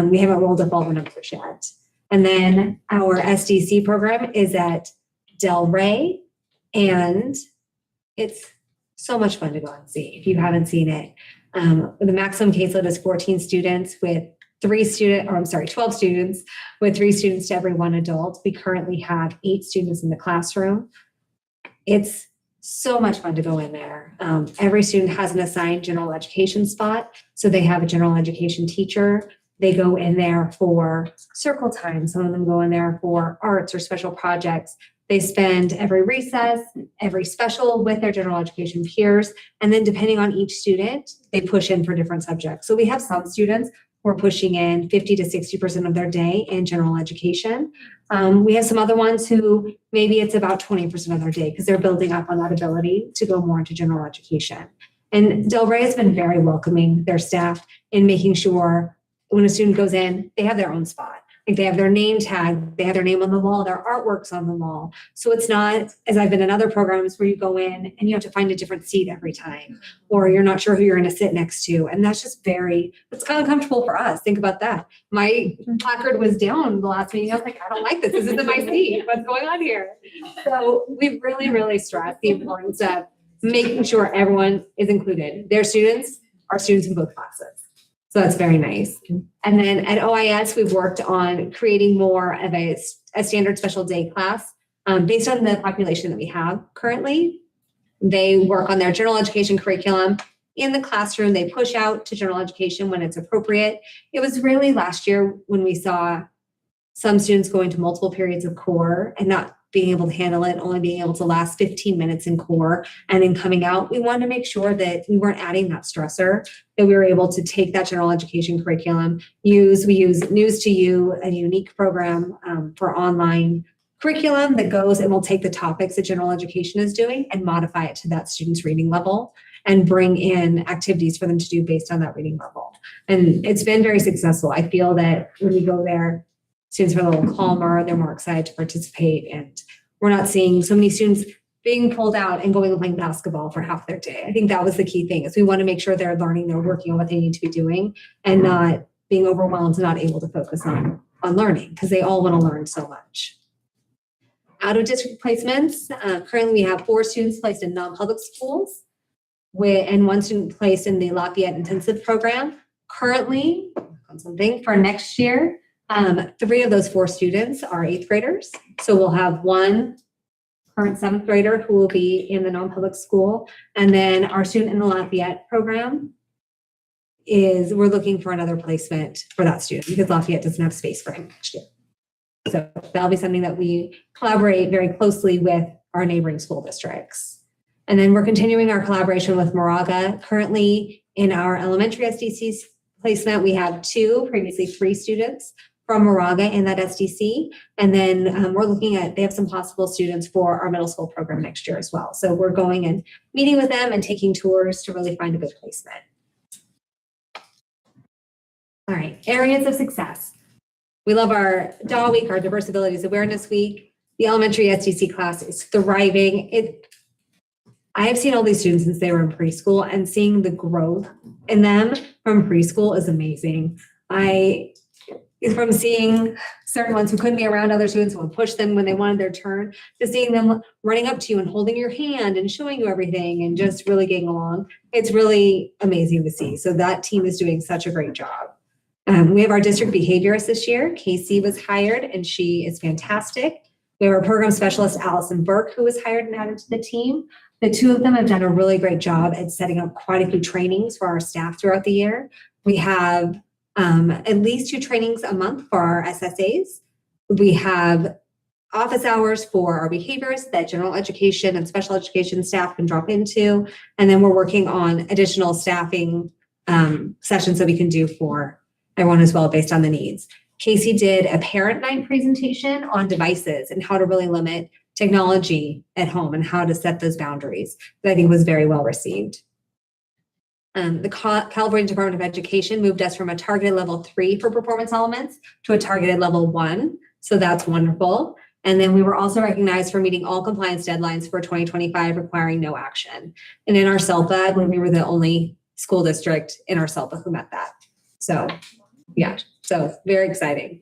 We haven't rolled up all the numbers yet. And then our SDC program is at Del Rey, and it's so much fun to go and see if you haven't seen it. The maximum caseload is 14 students with 12 students with 3 students to every 1 adult. We currently have 8 students in the classroom. It's so much fun to go in there. Every student has an assigned general education spot. So they have a general education teacher They go in there for circle time. Some of them go in there for arts or special projects. They spend every recess, every special with their general education peers. And then depending on each student, they push in for different subjects. So we have some students who are pushing in 50 to 60% of their day in general education. We have some other ones who maybe it's about 20% of their day because they're building up on that ability to go more into general education. And Del Rey has been very welcoming, their staff, in making sure when a student goes in, they have their own spot. Like they have their name tag, they have their name on the wall, their artwork's on the wall. So it's not, as I've been in other programs where you go in and you have to find a different seat every time, or you're not sure who you're going to sit next to. And that's just it's kind of uncomfortable for us. Think about that. My placard was down the last meeting. I was like, I don't like this. This isn't my seat. What's going on here? So we've really, really stressed the importance of making sure everyone is included. Their students are students in both classes. So that's very nice. And then at OIS, we've worked on creating more of a standard special day class based on the population that we have currently. They work on their general education curriculum in the classroom. They push out to general education when it's appropriate. It was really last year when we saw some students going to multiple periods of core and not being able to handle it, only being able to last 15 minutes in core and then coming out. We wanted to make sure that we weren't adding that stressor, that we were able to take that general education curriculum, we use News to You, a unique program for online curriculum that goes and will take the topics that general education is doing and modify it to that student's reading level and bring in activities for them to do based on that reading level. And it's been very successful. I feel that when we go there, students are a little calmer, they're more excited to participate, and we're not seeing so many students being pulled out and going and playing basketball for half their day. I think that was the key thing, is we want to make sure they're learning, they're working on what they need to be doing and not being overwhelmed and not able to focus on learning, because they all want to learn so much. Out of district placements, currently we have 4 students placed in non-public schools and 1 student placed in the Lafayette Intensive Program. Currently, on something for next year, 3 of those 4 students are 8th graders. So we'll have 1 current 7th grader who will be in the non-public school. And then our student in the Lafayette program we're looking for another placement for that student because Lafayette doesn't have space for him next year. So that'll be something that we collaborate very closely with our neighboring school districts. And then we're continuing our collaboration with Moraga. Currently in our elementary SDC placement, we have 2, previously 3 students from Moraga in that SDC. And then we're looking at, they have some possible students for our middle school program next year as well. So we're going and meeting with them and taking tours to really find a good placement. All right, areas of success. We love our DAW week, our Diverse Abilities Awareness Week. The elementary SDC class is thriving. I have seen all these students since they were in preschool, and seeing the growth in them from preschool is amazing. From seeing certain ones who couldn't be around other students who would push them when they wanted their turn, to seeing them running up to you and holding your hand and showing you everything and just really getting along. It's really amazing to see. So that team is doing such a great job. We have our district behaviorist this year. Casey was hired and she is fantastic. We have our program specialist, Allison Burke, who was hired and added to the team. The 2 of them have done a really great job at setting up quite a few trainings for our staff throughout the year. We have at least 2 trainings a month for our SSAs. We have office hours for our behaviorists that general education and special education staff can drop into. And then we're working on additional staffing sessions that we can do for everyone as well based on the needs. Casey did a parent night presentation on devices and how to really limit technology at home and how to set those boundaries that I think was very well received. The California Department of Education moved us from a targeted level 3 for performance elements to a targeted level 1. So that's wonderful. And then we were also recognized for meeting all compliance deadlines for 2025 requiring no action. And in our SELPA, when we were the only school district in our SELPA who met that. So yeah, so very exciting.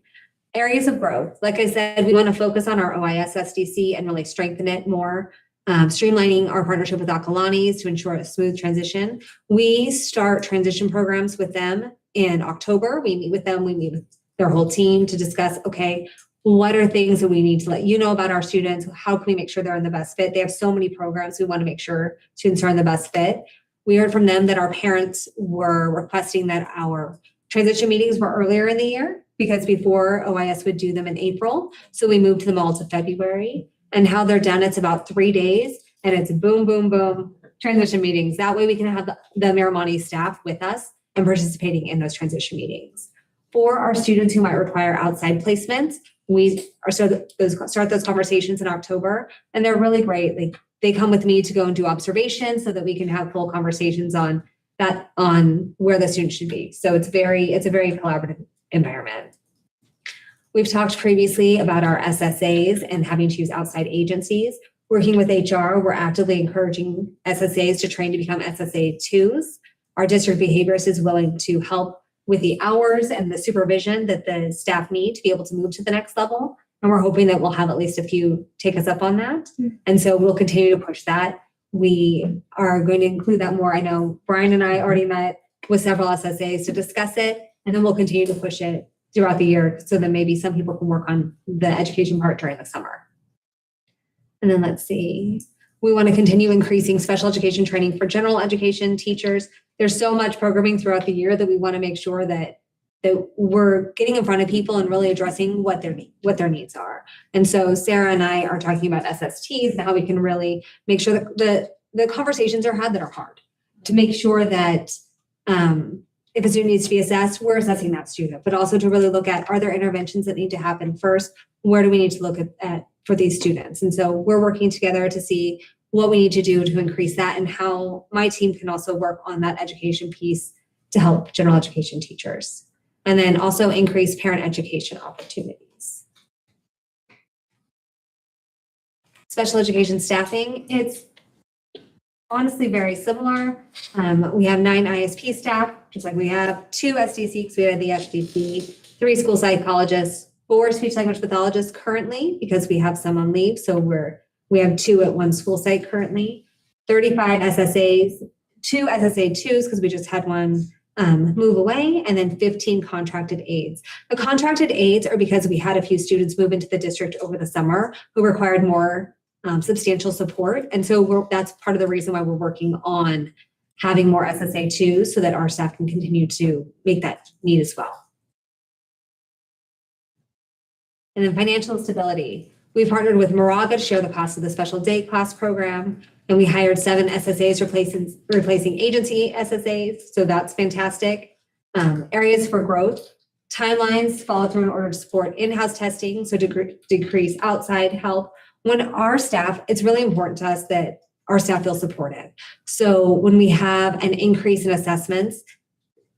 Areas of growth. Like I said, we want to focus on our OIS SDC and really strengthen it more. Streamlining our partnership with Akalani's to ensure a smooth transition. We start transition programs with them in October. We meet with them, we meet with their whole team to discuss, okay, what are things that we need to let you know about our students? How can we make sure they're in the best fit? They have so many programs. We want to make sure students are in the best fit. We heard from them that our parents were requesting that our Transition meetings were earlier in the year because before OIS would do them in April. So we moved them all to February. And how they're done, it's about 3 days and it's boom, boom, boom, transition meetings. That way we can have the Miramonte staff with us and participating in those transition meetings. For our students who might require outside placements, we start those conversations in October, and they're really great. They come with me to go and do observations so that we can have full conversations on where the student should be. So it's a very collaborative environment. We've talked previously about our SSAs and having to use outside agencies. Working with HR, we're actively encouraging SSAs to train to become SSA 2s. Our district behaviorist is willing to help with the hours and the supervision that the staff need to be able to move to the next level. And we're hoping that we'll have at least a few take us up on that. And so we'll continue to push that. We are going to include that more. I know Brian and I already met with several SSAs to discuss it, and then we'll continue to push it throughout the year so that maybe some people can work on the education part during the summer. And then let's see. We want to continue increasing special education training for general education teachers. There's so much programming throughout the year that we want to make sure that we're getting in front of people and really addressing what their needs are. And so Sarah and I are talking about SSTs and how we can really make sure that the conversations are had that are hard to make sure that if a student needs to be assessed, we're assessing that student, but also to really look at, are there interventions that need to happen first? Where do we need to look at for these students? And so we're working together to see what we need to do to increase that and how my team can also work on that education piece to help general education teachers. And then also increase parent education opportunities. Special education staffing, it's honestly very similar. We have 9 ISP staff, just like we have 2 SDC, because we have the SDC, 3 school psychologists, 4 speech language pathologists currently, because we have some on leave. So we have 2 at 1 school site currently, 35 SSAs, 2 SSA 2s, because we just had one move away, and then 15 contracted aides. The contracted aides are because we had a few students move into the district over the summer who required more substantial support. And so that's part of the reason why we're working on having more SSA 2s so that our staff can continue to make that need as well. And then financial stability. We partnered with Moraga to share the cost of the special day class program, and we hired 7 SSAs replacing agency SSAs, so that's fantastic. Areas for growth, timelines follow through in order to support in-house testing, so decrease outside help. When our staff, it's really important to us that our staff feel supported. So when we have an increase in assessments,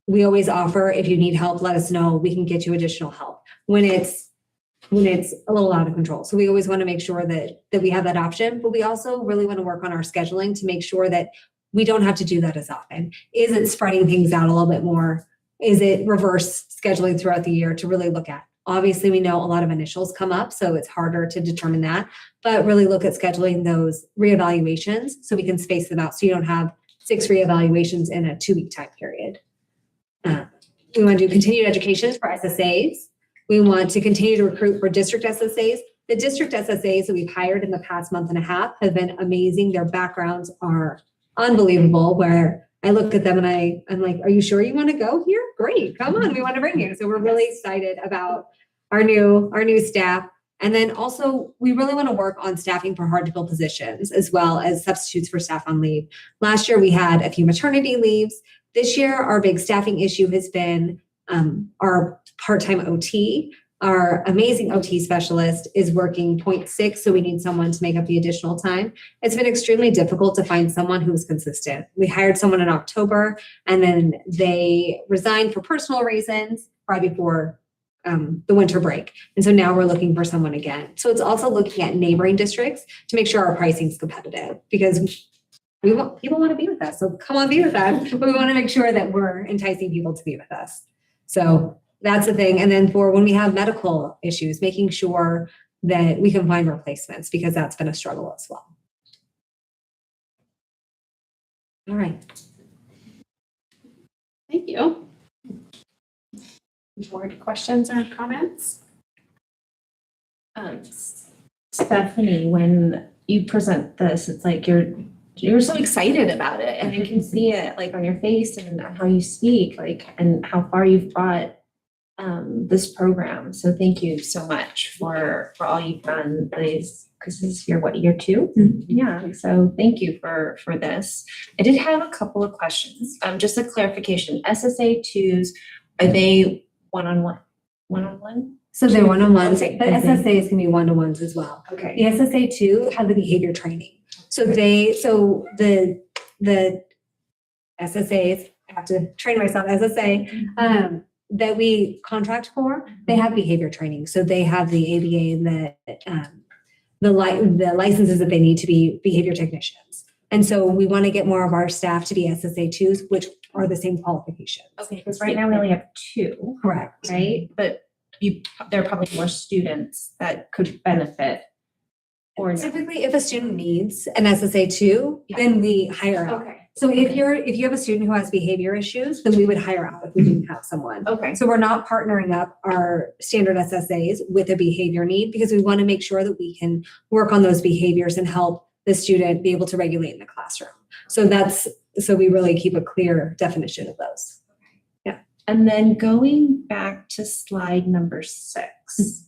we always offer, if you need help, let us know, we can get you additional help. When it's a little out of control. So we always want to make sure that we have that option, but we also really want to work on our scheduling to make sure that we don't have to do that as often. Is it spreading things out a little bit more? Is it reverse scheduling throughout the year to really look at? Obviously, we know a lot of initials come up, so it's harder to determine that, but really look at scheduling those reevaluations so we can space them out so you don't have 6 reevaluations in a 2-week time period. We want to do continued education for SSAs. We want to continue to recruit for district SSAs. The district SSAs that we've hired in the past month and a half have been amazing. Their backgrounds are unbelievable, where I look at them and I'm like, are you sure you want to go here? Great, come on, we want to bring you. So we're really excited about our new staff. And then also, we really want to work on staffing for hard to fill positions, as well as substitutes for staff on leave. Last year, we had a few maternity leaves. This year, our big staffing issue has been our part-time OT. Our amazing OT specialist is working 0.6, so we need someone to make up the additional time. It's been extremely difficult to find someone who's consistent. We hired someone in October, and then they resigned for personal reasons right before the winter break. And so now we're looking for someone again. So it's also looking at neighboring districts to make sure our pricing is competitive, because people want to be with us. So come on, be with us. But we want to make sure that we're enticing people to be with us. So that's the thing. And then for when we have medical issues, making sure that we can find replacements, because that's been a struggle as well. All right. Thank you. More questions or comments? Stephanie, when you present this, it's like you're you're so excited about it, and I can see it like on your face and how you speak, like, and how far you've brought this program. So thank you so much for all you've done, please, because this is year 2? Yeah, so thank you for this. I did have a couple of questions. Just a clarification, SSA2s, are they one-on-one? So they're one-on-ones, Okay, but and then- SSAs can be one-to-ones as well. Okay. The SSA2 have the behavior training. So the SSAs, I have to train myself, SSA, that we contract for, they have behavior training. So they have the ABA and the licenses that they need to be behavior technicians. And so we want to get more of our staff to be SSA2s, which are the same qualifications. Okay, because right now we only have 2, Correct. right? But there are probably more students that could benefit. Or no. Typically, if a student needs an SSA2, then we hire out. Okay. So if you have a student who has behavior issues, then we would hire out if we didn't have someone. Okay. So we're not partnering up our standard SSAs with a behavior need because we want to make sure that we can work on those behaviors and help the student be able to regulate in the classroom. So we really keep a clear definition of those. And then going back to slide number 6,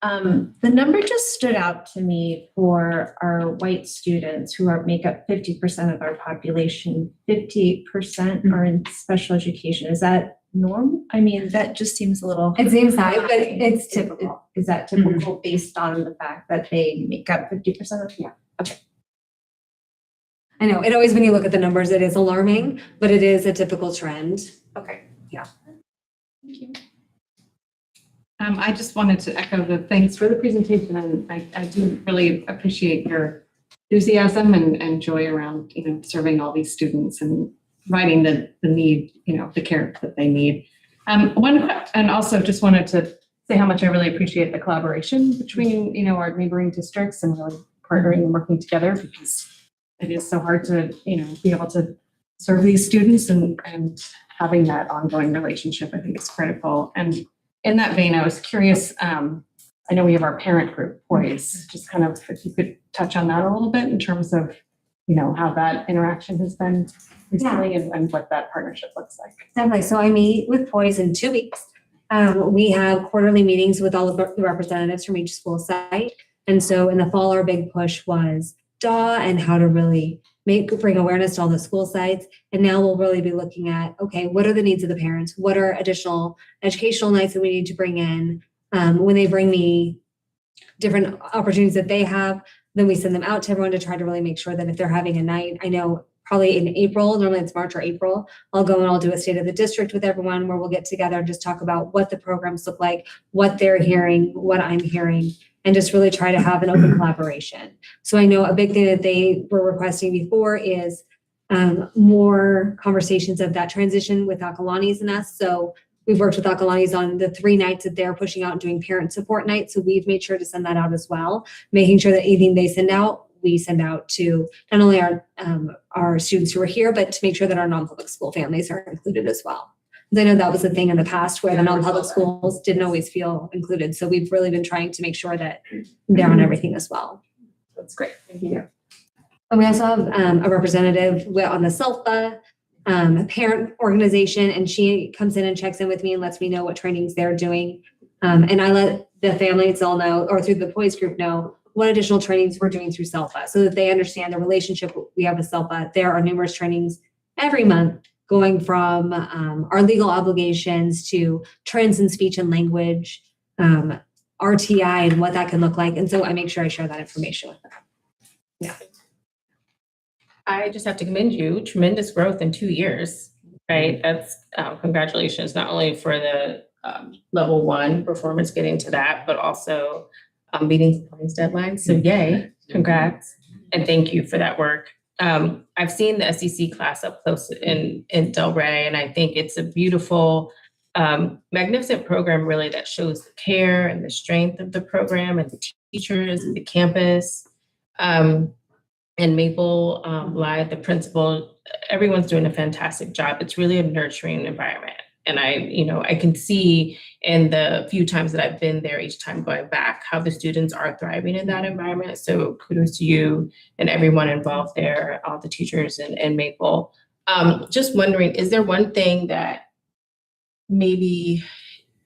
the number just stood out to me for our white students who make up 50% of our population. 58% are in special education. Is that normal? I mean, that just seems a little. It seems high, but it's typical. Is that typical based on the fact that they make up 50% of? Yeah. Okay. I know, it always, when you look at the numbers, it is alarming, but it is a typical trend. Okay. Yeah. Thank you. I just wanted to echo the thanks for the presentation, and I do really appreciate your enthusiasm and joy around, serving all these students and providing the need, the care that they need. And also just wanted to say how much I really appreciate the collaboration between, our neighboring districts and really partnering and working together, because it is so hard to, be able to serve these students, and having that ongoing relationship, I think, is critical. And in that vein, I was curious, I know we have our parent group, Poise, just kind of if you could touch on that a little bit in terms of, how that interaction has been recently and what that partnership looks like. Definitely. So I meet with Poise in 2 weeks. We have quarterly meetings with all of the representatives from each school site. And so in the fall, our big push was DAW and how to really bring awareness to all the school sites. And now we'll really be looking at, okay, what are the needs of the parents? What are additional educational nights that we need to bring in? When they bring me different opportunities that they have, then we send them out to everyone to try to really make sure that if they're having a night, I know probably in April, normally it's March or April, I'll go and I'll do a state of the district with everyone where we'll get together and just talk about what the programs look like, what they're hearing, what I'm hearing, and just really try to have an open collaboration. So I know a big thing that they were requesting before is more conversations of that transition with Akalani's and us. So we've worked with Akalani's on the 3 nights that they're pushing out and doing parent support nights. So we've made sure to send that out as well, making sure that anything they send out, we send out to not only our students who are here, but to make sure that our non-public school families are included as well. I know that was a thing in the past where the non-public schools didn't always feel included. So we've really been trying to make sure that they're on everything as well. That's great. Thank you. And we also have a representative on the SELFA parent organization, and she comes in and checks in with me and lets me know what trainings they're doing. And I let the families all know, or through the Poise group know, what additional trainings we're doing through SELFA so that they understand the relationship we have with SELFA. There are numerous trainings every month going from our legal obligations to trends in speech and language, RTI and what that can look like. And so I make sure I share that information with them. Yeah. I just have to commend you, tremendous growth in 2 years, right? That's congratulations, not only for the level 1 performance getting to that, but also meeting compliance deadlines. So yay, congrats. And thank you for that work. I've seen the SEC class up close in Delray, and I think it's a beautiful, magnificent program really that shows the care and the strength of the program and the teachers and the campus. And Maple Blythe, the principal, everyone's doing a fantastic job. It's really a nurturing environment. And I can see in the few times that I've been there, each time going back, how the students are thriving in that environment. So kudos to you and everyone involved there, all the teachers in Maple. Just wondering, is there one thing that maybe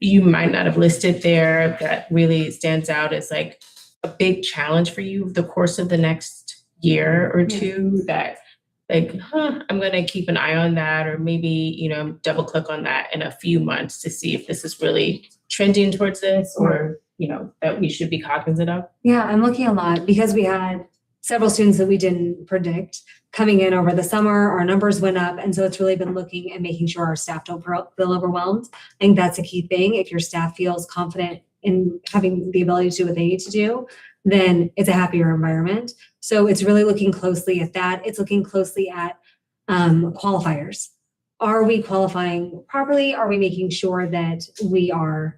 you might not have listed there that really stands out as like a big challenge for you the course of the next year or two that like, I'm going to keep an eye on that, or maybe, double click on that in a few months to see if this is really trending towards this or, that we should be cognizant of? Yeah, I'm looking a lot because we had several students that we didn't predict coming in over the summer. Our numbers went up. And so it's really been looking and making sure our staff don't feel overwhelmed. I think that's a key thing. If your staff feels confident in having the ability to do what they need to do, then it's a happier environment. So it's really looking closely at that. It's looking closely at qualifiers. Are we qualifying properly? Are we making sure that we are,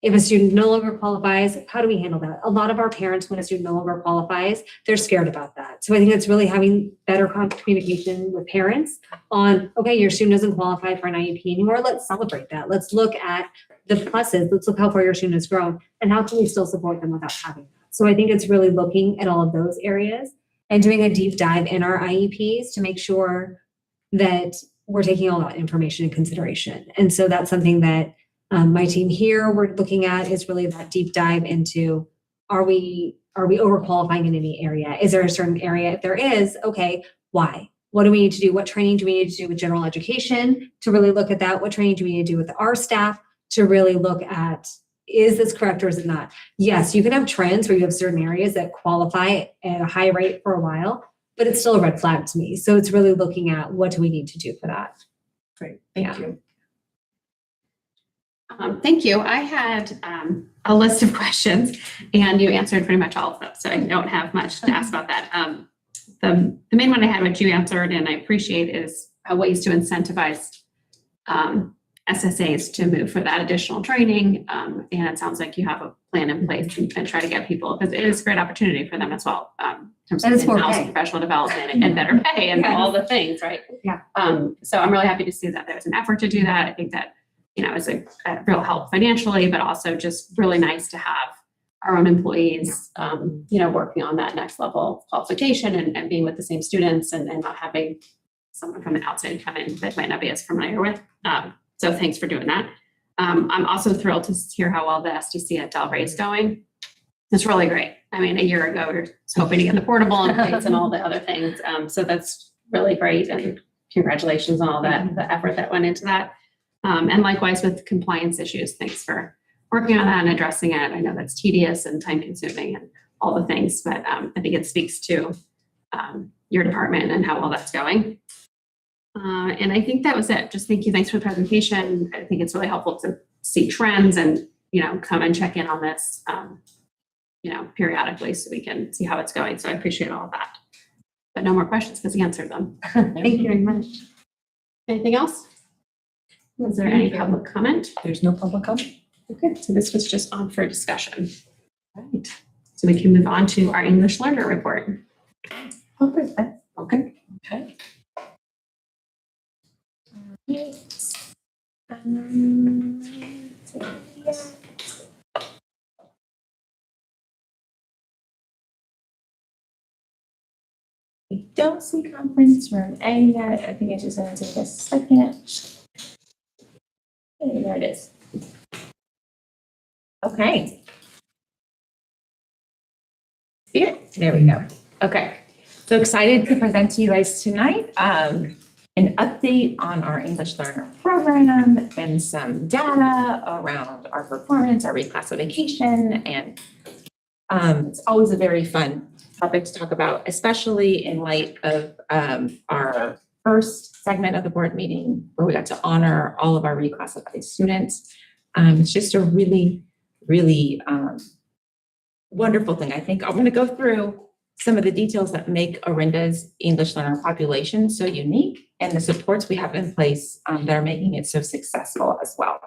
if a student no longer qualifies, how do we handle that? A lot of our parents, when a student no longer qualifies, they're scared about that. So I think it's really having better communication with parents on, okay, your student doesn't qualify for an IEP anymore. Let's celebrate that. Let's look at the pluses. Let's look how far your student has grown and how can we still support them without having that. So I think it's really looking at all of those areas and doing a deep dive in our IEPs to make sure that we're taking all that information in consideration. And so that's something that my team here we're looking at is really that deep dive into, are we overqualifying in any area? Is there a certain area? If there is, okay, why? What do we need to do? What training do we need to do with general education to really look at that? What training do we need to do with our staff to really look at, is this correct or is it not? Yes, you can have trends where you have certain areas that qualify at a high rate for a while, but it's still a red flag to me. So it's really looking at what do we need to do for that. Great, thank you. Thank you. I had a list of questions and you answered pretty much all of them. So I don't have much to ask about that. The main one I had, which you answered and I appreciate, is ways to incentivize SSAs to move for that additional training. And it sounds like you have a plan in place and try to get people, because it is a great opportunity for them as well. In terms of in-house professional development and better pay and all the things, right? Yeah. So I'm really happy to see that there's an effort to do that. I think that, is a real help financially, but also just really nice to have our own employees, working on that next level qualification and being with the same students and not having someone from the outside come in that might not be as familiar with. So thanks for doing that. I'm also thrilled to hear how well the SDC at Delray is going. It's really great. I mean, a year ago, we were hoping to get the portable in place and all the other things. So that's really great. And congratulations on all that, the effort that went into that. And likewise with compliance issues, thanks for working on that and addressing it. I know that's tedious and time consuming and all the things, but I think it speaks to your department and how well that's going. And I think that was it. Just thank you. Thanks for the presentation. I think it's really helpful to see trends and, come and check in on this, periodically so we can see how it's going. So I appreciate all of that. But no more questions because he answered them. Thank you very much. Anything else? Was there any public comment? There's no public comment. Okay, so this was just on for discussion. Right. So we can move on to our English learner report. Okay. Okay. Okay. We don't see conference room A yet. I think it's just going to take a second. Okay, there it is. Okay. Here, there we go. Okay. So excited to present to you guys tonight an update on our English Learner program and some data around our performance, our reclassification, and it's always a very fun topic to talk about, especially in light of our first segment of the board meeting where we got to honor all of our reclassified students. It's just a really, really wonderful thing. I think I'm going to go through some of the details that make Orinda's English learner population so unique and the supports we have in place that are making it so successful as well.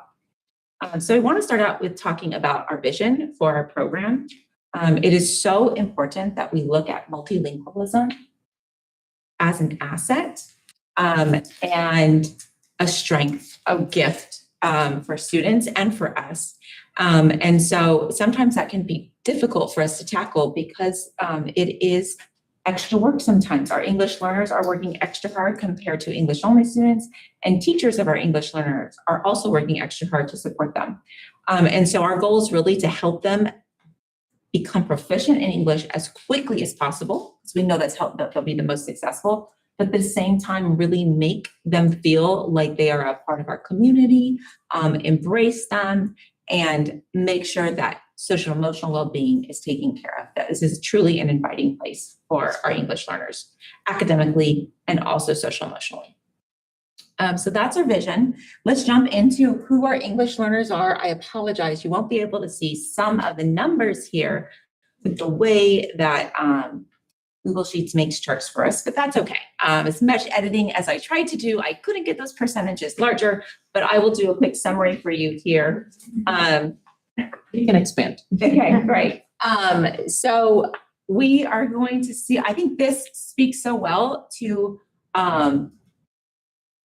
So I want to start out with talking about our vision for our program. It is so important that we look at multilingualism as an asset and a strength, a gift for students and for us. And so sometimes that can be difficult for us to tackle because it is extra work sometimes. Our English learners are working extra hard compared to English only students, and teachers of our English learners are also working extra hard to support them. And so our goal is really to help them become proficient in English as quickly as possible, because we know they'll be the most successful, but at the same time, really make them feel like they are a part of our community, embrace them, and make sure that social emotional well-being is taken care of. That this is truly an inviting place for our English learners, academically and also social emotionally. So that's our vision. Let's jump into who our English learners are. I apologize, you won't be able to see some of the numbers here with the way that Google Sheets makes charts for us, but that's okay. As much editing as I tried to do, I couldn't get those percentages larger, but I will do a quick summary for you here. You can expand. Okay, great. So we are going to see, I think this speaks so well to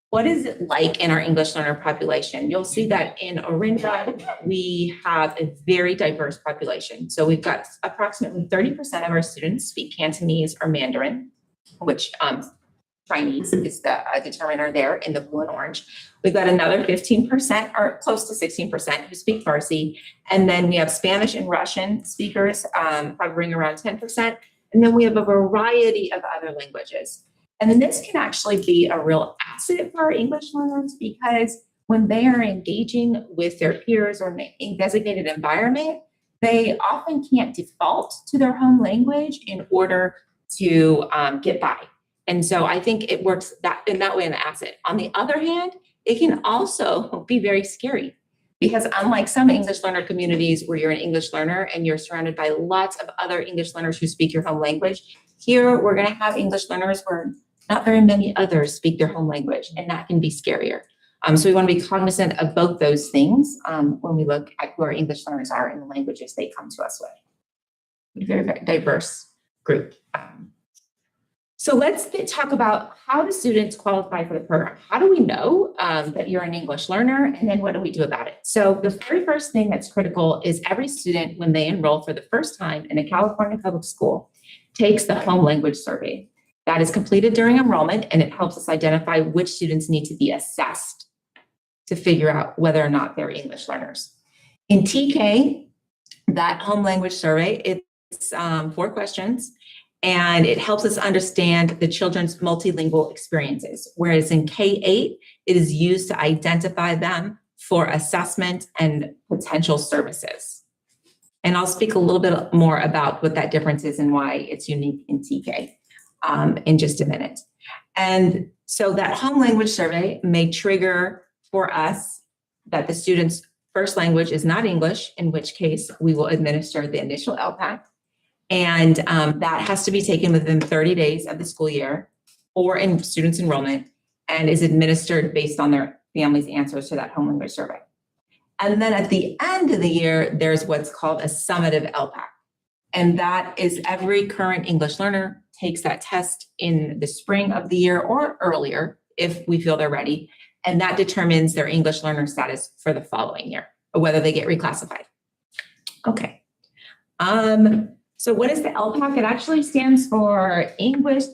what is it like in our English learner population? You'll see that in Orinda, we have a very diverse population. So we've got approximately 30% of our students speak Cantonese or Mandarin, which Chinese is the determiner there in the blue and orange. We've got another 15% or close to 16% who speak Farsi. And then we have Spanish and Russian speakers hovering around 10%. And then we have a variety of other languages. And then this can actually be a real asset for our English learners because when they are engaging with their peers or in a designated environment, they often can't default to their home language in order to get by. And so I think it works in that way an asset. On the other hand, it can also be very scary because unlike some English learner communities where you're an English learner and you're surrounded by lots of other English learners who speak your home language, here we're going to have English learners where not very many others speak their home language, and that can be scarier. So we want to be cognizant of both those things when we look at who our English learners are and the languages they come to us with. Very, very diverse group. So let's talk about how do students qualify for the program? How do we know that you're an English learner? And then what do we do about it? So the very first thing that's critical is every student, when they enroll for the first time in a California public school, takes the home language survey. That is completed during enrollment, and it helps us identify which students need to be assessed to figure out whether or not they're English learners. In TK, that home language survey, it's 4 questions, and it helps us understand the children's multilingual experiences. Whereas in K-8, it is used to identify them for assessment and potential services. And I'll speak a little bit more about what that difference is and why it's unique in TK. In just a minute. And so that home language survey may trigger for us that the student's first language is not English, in which case we will administer the initial LPAC. And that has to be taken within 30 days of the school year or in students' enrollment and is administered based on their family's answers to that home language survey. And then at the end of the year, there's what's called a summative LPAC. And that is every current English learner takes that test in the spring of the year or earlier if we feel they're ready. And that determines their English learner status for the following year or whether they get reclassified. Okay. So what is the LPAC? It actually stands for English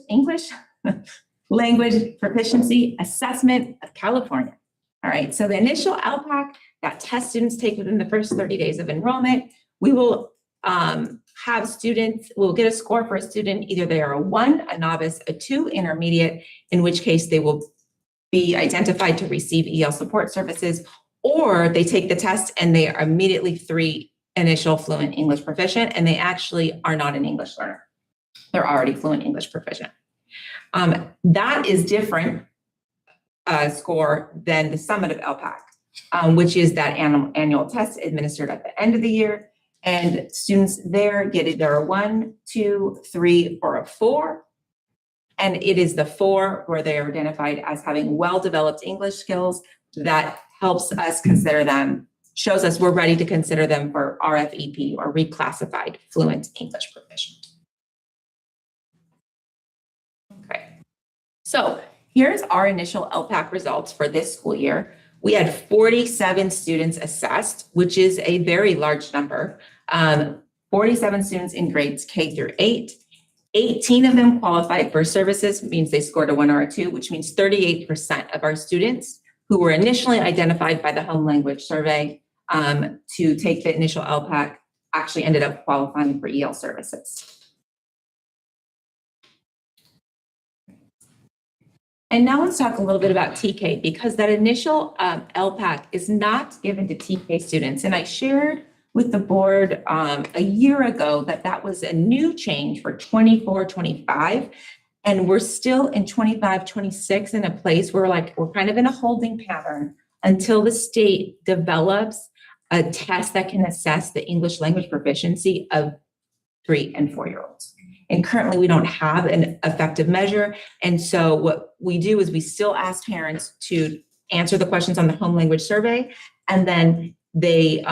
Language Proficiency Assessment of California. All right. So the initial LPAC that test students take within the first 30 days of enrollment, we will have students, we'll get a score for a student, either they are a 1, a novice, a 2, intermediate, in which case they will be identified to receive EL support services, or they take the test and they are immediately 3 initial fluent English proficient, and they actually are not an English learner. They're already fluent English proficient. That is different score than the summative LPAC, which is that annual test administered at the end of the year. And students there get either a 1, 2, 3, or a 4. And it is the 4 where they are identified as having well-developed English skills that helps us consider them, shows us we're ready to consider them for RFEP or reclassified fluent English proficient. Okay. So Here's our initial LPAC results for this school year. We had 47 students assessed, which is a very large number. 47 students in grades K through 8. 18 of them qualified for services, means they scored a 1 or a 2, which means 38% of our students who were initially identified by the home language survey to take the initial LPAC actually ended up qualifying for EL services. And now let's talk a little bit about TK, because that initial LPAC is not given to TK students. And I shared with the board a year ago that was a new change for 24-25. And we're still in 25-26 in a place where we're kind of in a holding pattern until the state develops a test that can assess the English language proficiency of 3 and 4-year-olds. And currently we don't have an effective measure. And so what we do is we still ask parents to answer the questions on the home language survey, and then they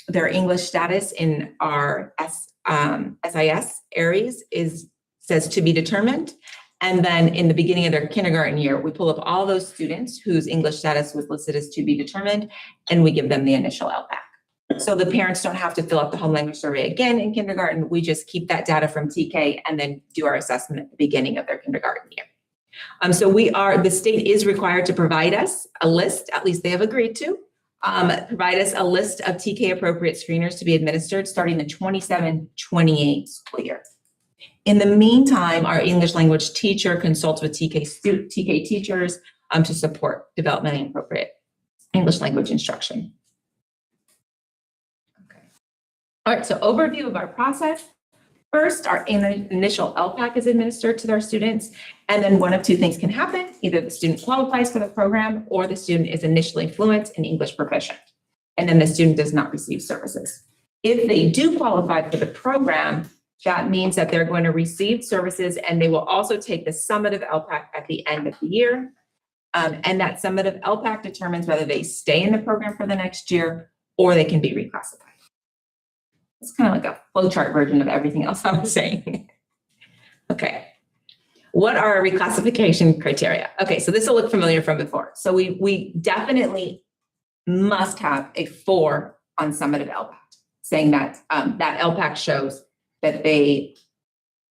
their English status in our SIS areas says to be determined. And then in the beginning of their kindergarten year, we pull up all those students whose English status was listed as to be determined, and we give them the initial LPAC. So the parents don't have to fill out the home language survey again in kindergarten. We just keep that data from TK and then do our assessment at the beginning of their kindergarten year. So the state is required to provide us a list, at least they have agreed to, provide us a list of TK appropriate screeners to be administered starting the 27-28 school year. In the meantime, our English language teacher consults with TK teachers to support developmentally appropriate English language instruction. All right, so overview of our process. First, our initial LPAC is administered to our students, and then one of two things can happen. Either the student qualifies for the program or the student is initially fluent and English proficient, and then the student does not receive services. If they do qualify for the program, that means that they're going to receive services, and they will also take the summative LPAC at the end of the year. And that summative LPAC determines whether they stay in the program for the next year or they can be reclassified. It's kind of like a flowchart version of everything else I'm saying. Okay. What are our reclassification criteria? Okay, so this will look familiar from before. So we definitely must have a 4 on summative LPAC, saying that that LPAC shows that they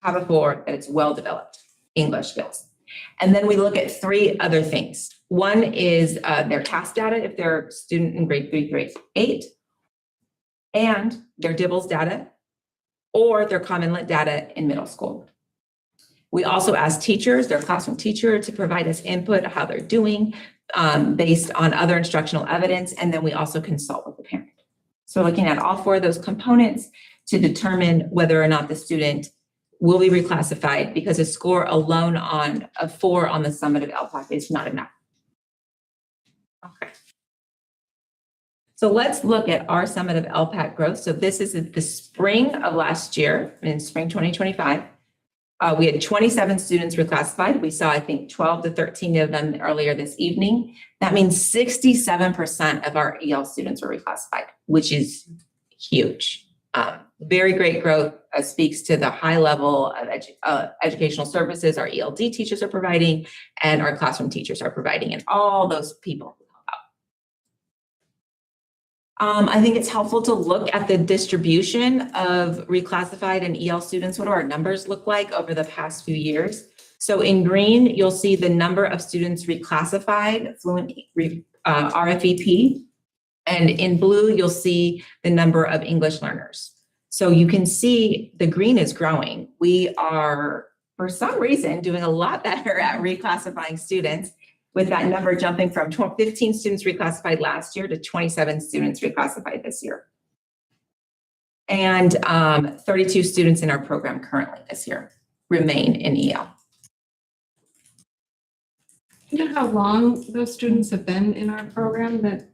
have a 4, that it's well-developed English skills. And then we look at 3 other things. One is their CAS data, if they're a student in grade 3 through 8, and their DIBELS data, or their Common Lit data in middle school. We also ask teachers, their classroom teacher, to provide us input of how they're doing based on other instructional evidence, and then we also consult with the parent. So looking at all 4 of those components to determine whether or not the student will be reclassified, because a score alone on a 4 on the summative LPAC is not enough. Okay. So let's look at our summative LPAC growth. So this is the spring of last year, in spring 2025. We had 27 students reclassified. We saw, I think, 12 to 13 of them earlier this evening. That means 67% of our EL students were reclassified, which is huge. Very great growth, speaks to the high level of educational services our ELD teachers are providing and our classroom teachers are providing, and all those people. I think it's helpful to look at the distribution of reclassified and EL students. What do our numbers look like over the past few years? So in green, you'll see the number of students reclassified, fluent RFEP, and in blue, you'll see the number of English learners. So you can see the green is growing. We are, for some reason, doing a lot better at reclassifying students, with that number jumping from 15 students reclassified last year to 27 students reclassified this year. And 32 students in our program currently this year remain in EL. You know how long those students have been in our program? That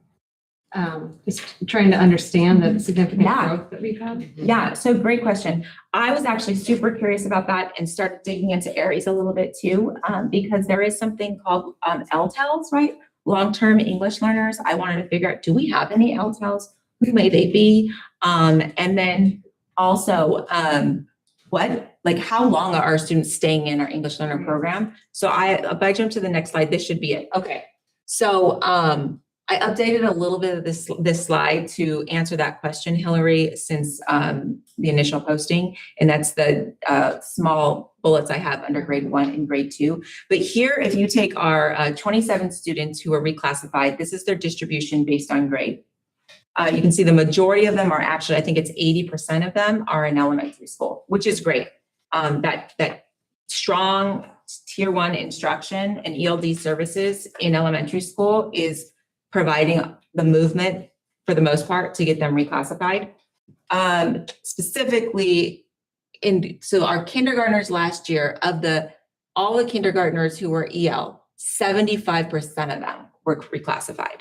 just trying to understand the significant growth that we've had. Yeah, so great question. I was actually super curious about that and started digging into Aries a little bit too, because there is something called LTELs, right? Long-term English learners. I wanted to figure out, do we have any LTELs? Who may they be? And then also, what like how long are our students staying in our English learner program? So if I jump to the next slide, this should be it. Okay. So I updated a little bit of this slide to answer that question, Hillary, since the initial posting, and that's the small bullets I have under grade 1 and grade 2. But here, if you take our 27 students who are reclassified, this is their distribution based on grade. You can see the majority of them are actually, I think it's 80% of them are in elementary school, which is great. That strong tier 1 instruction and ELD services in elementary school is providing the movement for the most part to get them reclassified. Specifically, so our kindergartners last year, all the kindergartners who were EL, 75% of them were reclassified.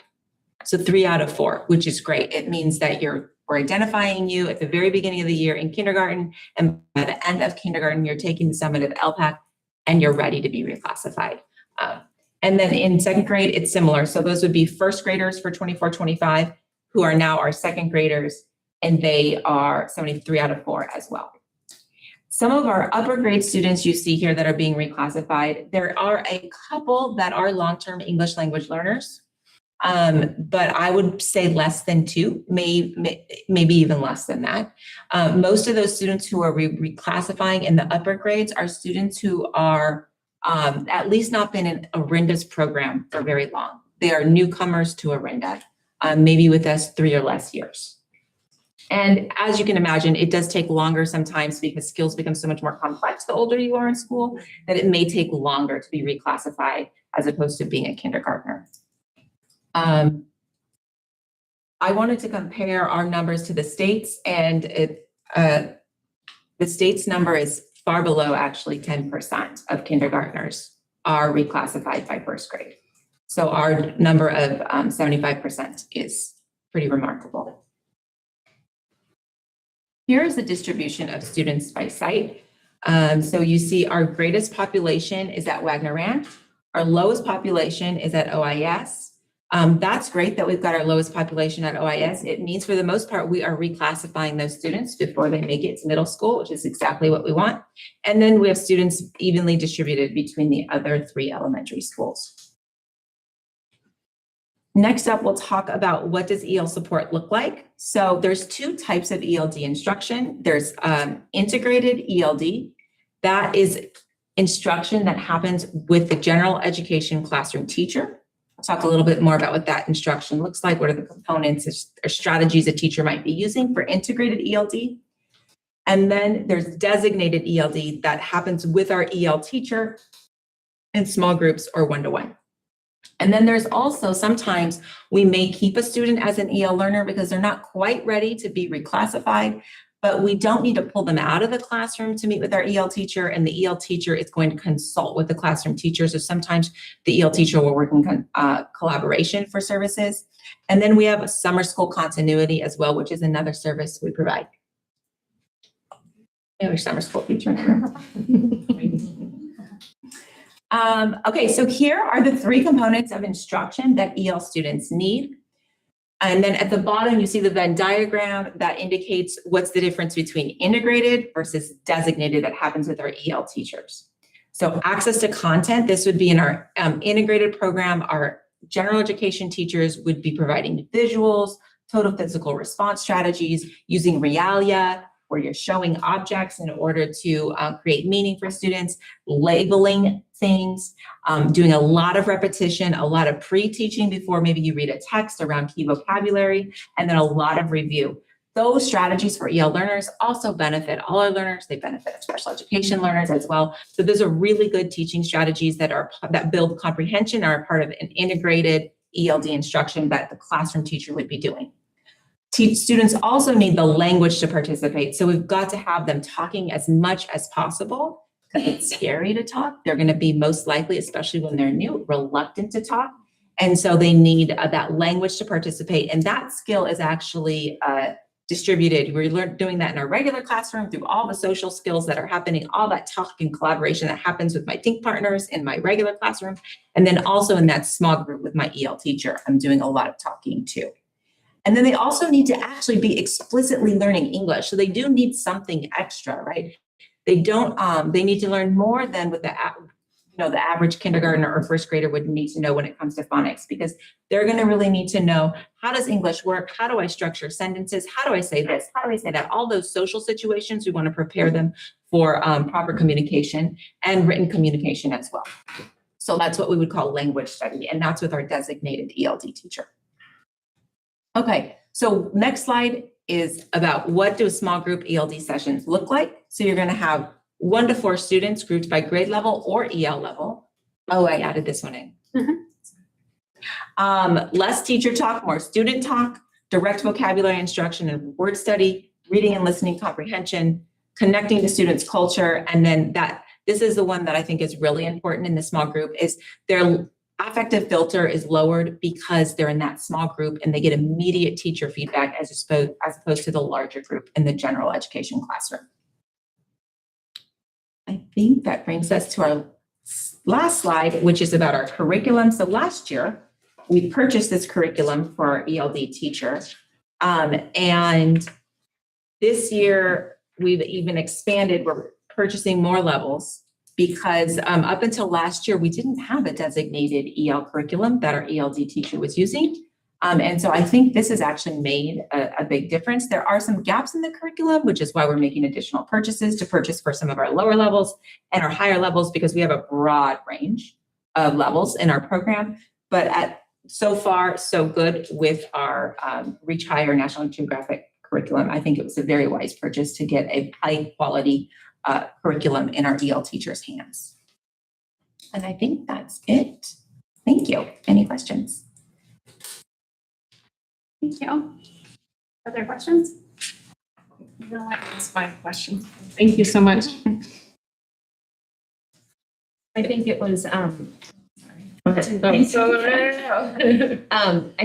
So 3 out of 4, which is great. It means that we're identifying you at the very beginning of the year in kindergarten, and by the end of kindergarten, you're taking the summative LPAC and you're ready to be reclassified. And then in second grade, it's similar. So those would be first graders for 24-25 who are now our second graders, and they are 73 out of 4 as well. Some of our upper grade students you see here that are being reclassified, there are a couple that are long-term English language learners, but I would say less than 2, maybe even less than that. Most of those students who are reclassifying in the upper grades are students who are at least not been in Orinda's program for very long. They are newcomers to Orinda, maybe with us 3 or less years. And as you can imagine, it does take longer sometimes because skills become so much more complex the older you are in school, that it may take longer to be reclassified as opposed to being a kindergartner. I wanted to compare our numbers to the states, and the state's number is far below actually 10% of kindergartners are reclassified by first grade. So our number of 75% is pretty remarkable. Here is the distribution of students by site. So you see our greatest population is at Wagner Ranch. Our lowest population is at OIS. That's great that we've got our lowest population at OIS. It means for the most part, we are reclassifying those students before they make it to middle school, which is exactly what we want. And then we have students evenly distributed between the other 3 elementary schools. Next up, we'll talk about what does EL support look like. So there's 2 types of ELD instruction. There's integrated ELD. That is instruction that happens with the general education classroom teacher. I'll talk a little bit more about what that instruction looks like. What are the components or strategies a teacher might be using for integrated ELD? And then there's designated ELD that happens with our EL teacher in small groups or one-to-one. And then there's also sometimes we may keep a student as an EL learner because they're not quite ready to be reclassified, but we don't need to pull them out of the classroom to meet with our EL teacher, and the EL teacher is going to consult with the classroom teacher. So sometimes the EL teacher will work in collaboration for services. And then we have a summer school continuity as well, which is another service we provide. Our summer school teacher. Okay, so here are the 3 components of instruction that EL students need. And then at the bottom, you see the Venn diagram that indicates what's the difference between integrated versus designated that happens with our EL teachers. So access to content, this would be in our integrated program. Our general education teachers would be providing visuals, total physical response strategies, using realia, where you're showing objects in order to create meaning for students, labeling things, doing a lot of repetition, a lot of pre-teaching before maybe you read a text around key vocabulary, and then a lot of review. Those strategies for EL learners also benefit all our learners. They benefit our special education learners as well. So those are really good teaching strategies that build comprehension, are a part of an integrated ELD instruction that the classroom teacher would be doing. Students also need the language to participate. So we've got to have them talking as much as possible, because it's scary to talk. They're going to be most likely, especially when they're new, reluctant to talk. And so they need that language to participate. And that skill is actually distributed. We're doing that in our regular classroom through all the social skills that are happening, all that talk and collaboration that happens with my think partners in my regular classroom. And then also in that small group with my EL teacher, I'm doing a lot of talking too. And then they also need to actually be explicitly learning English. So they do need something extra, right? They don't, they need to learn more than what the average kindergartner or first grader would need to know when it comes to phonics, because they're going to really need to know, how does English work? How do I structure sentences? How do I say this? How do I say that? All those social situations, we want to prepare them for proper communication and written communication as well. So that's what we would call language study, and that's with our designated ELD teacher. Okay, so next slide is about what do small group ELD sessions look like. So you're going to have 1 to 4 students grouped by grade level or EL level. Oh, I added this one in. Less teacher talk, more student talk, direct vocabulary instruction and word study, reading and listening comprehension, connecting to students' culture, and then this is the one that I think is really important in the small group, is their affective filter is lowered because they're in that small group and they get immediate teacher feedback as opposed to the larger group in the general education classroom. I think that brings us to our last slide, which is about our curriculum. So last year, we purchased this curriculum for our ELD teacher. And this year, we've even expanded. We're purchasing more levels because up until last year, we didn't have a designated EL curriculum that our ELD teacher was using. And so I think this has actually made a big difference. There are some gaps in the curriculum, which is why we're making additional purchases to purchase for some of our lower levels and our higher levels, because we have a broad range of levels in our program. But so far, so good with our Reach Higher National Geographic curriculum. I think it was a very wise purchase to get a high quality curriculum in our EL teachers' hands. And I think that's it. Thank you. Any questions? Thank you. Other questions? No, that's my question. Thank you so much. I think it was, No. I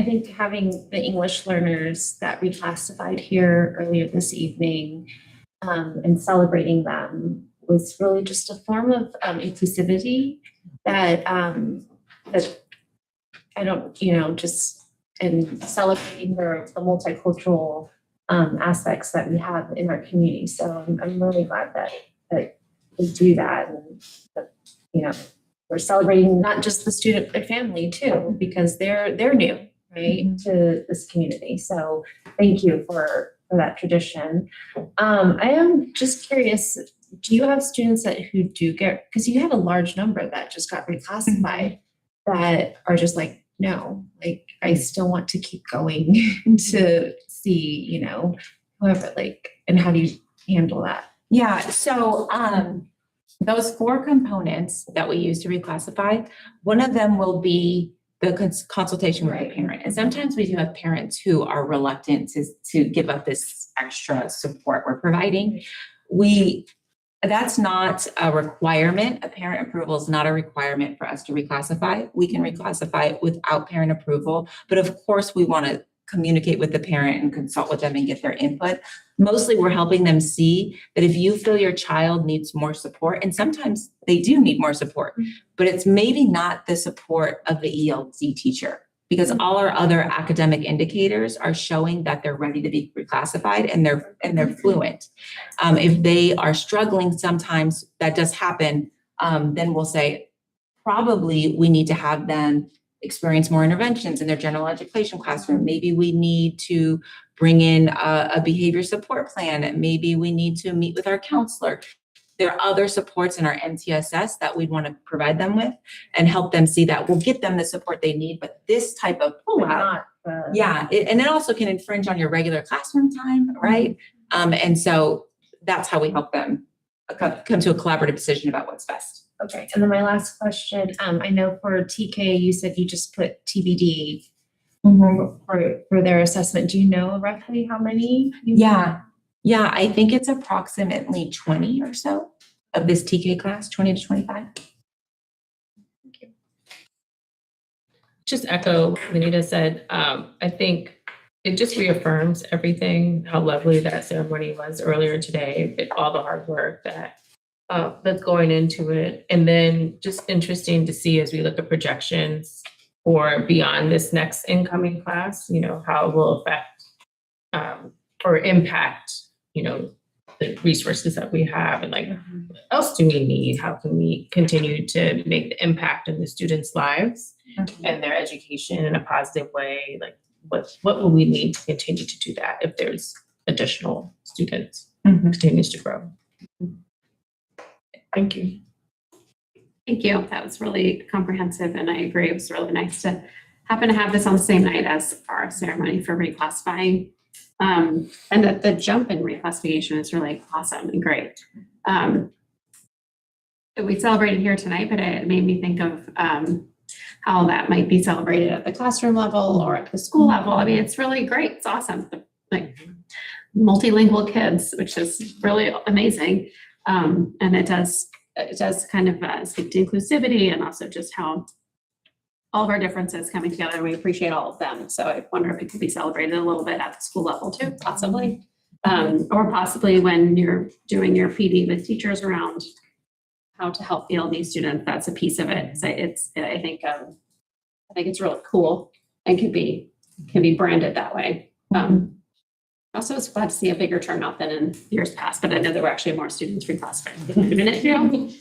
think having the English learners that reclassified here earlier this evening and celebrating them was really just a form of inclusivity that that I don't, just and celebrating the multicultural aspects that we have in our community. So I'm really glad that we do that, and that, we're celebrating not just the student, but family too, because they're new, right, to this community. So thank you for that tradition. I am just curious, do you have students who do get, because you have a large number that just got reclassified that are just like, no, like I still want to keep going to see, whoever, and how do you handle that? Yeah, so those 4 components that we use to reclassify, one of them will be the consultation with the parent. And sometimes we do have parents who are reluctant to give up this extra support we're providing. That's not a requirement. A parent approval is not a requirement for us to reclassify. We can reclassify without parent approval, but of course we want to communicate with the parent and consult with them and get their input. Mostly we're helping them see that if you feel your child needs more support, and sometimes they do need more support, but it's maybe not the support of the ELD teacher, because all our other academic indicators are showing that they're ready to be reclassified and they're fluent. If they are struggling, sometimes that does happen, then we'll say, probably we need to have them experience more interventions in their general education classroom. Maybe we need to bring in a behavior support plan. Maybe we need to meet with our counselor. There are other supports in our MTSS that we want to provide them with and help them see that we'll get them the support they need, but this type of pullout, and it also can infringe on your regular classroom time, right? And so that's how we help them come to a collaborative decision about what's best. Okay, and then my last question, I know for TK, you said you just put TBD for their assessment. Do you know roughly how many? Yeah, I think it's approximately 20 or so of this TK class, 20 to 25. Thank you. Just echo what Anita said. I think it just reaffirms everything, how lovely that ceremony was earlier today, all the hard work that's going into it. And then just interesting to see as we look at projections or beyond this next incoming class, how it will affect or impact, the resources that we have and like, what else do we need? How can we continue to make the impact in the students' lives and their education in a positive way? Like, what will we need to continue to do that if there's additional students continues to grow? Thank you. Thank you. That was really comprehensive, and I agree. It was really nice to happen to have this on the same night as our ceremony for reclassifying. And that the jump in reclassification is really awesome and great. We celebrated here tonight, but it made me think of how that might be celebrated at the classroom level or at the school level. I mean, it's really great. It's awesome. Like multilingual kids, which is really amazing. And it does kind of speak to inclusivity and also just how all of our differences coming together. We appreciate all of them. So I wonder if it could be celebrated a little bit at the school level too, possibly. Or possibly when you're doing your PD with teachers around how to help ELD students. That's a piece of it. So I think it's really cool and can be branded that way. Also, it's glad to see a bigger turnout than in years past, but I know there were actually more students reclassified in a minute too.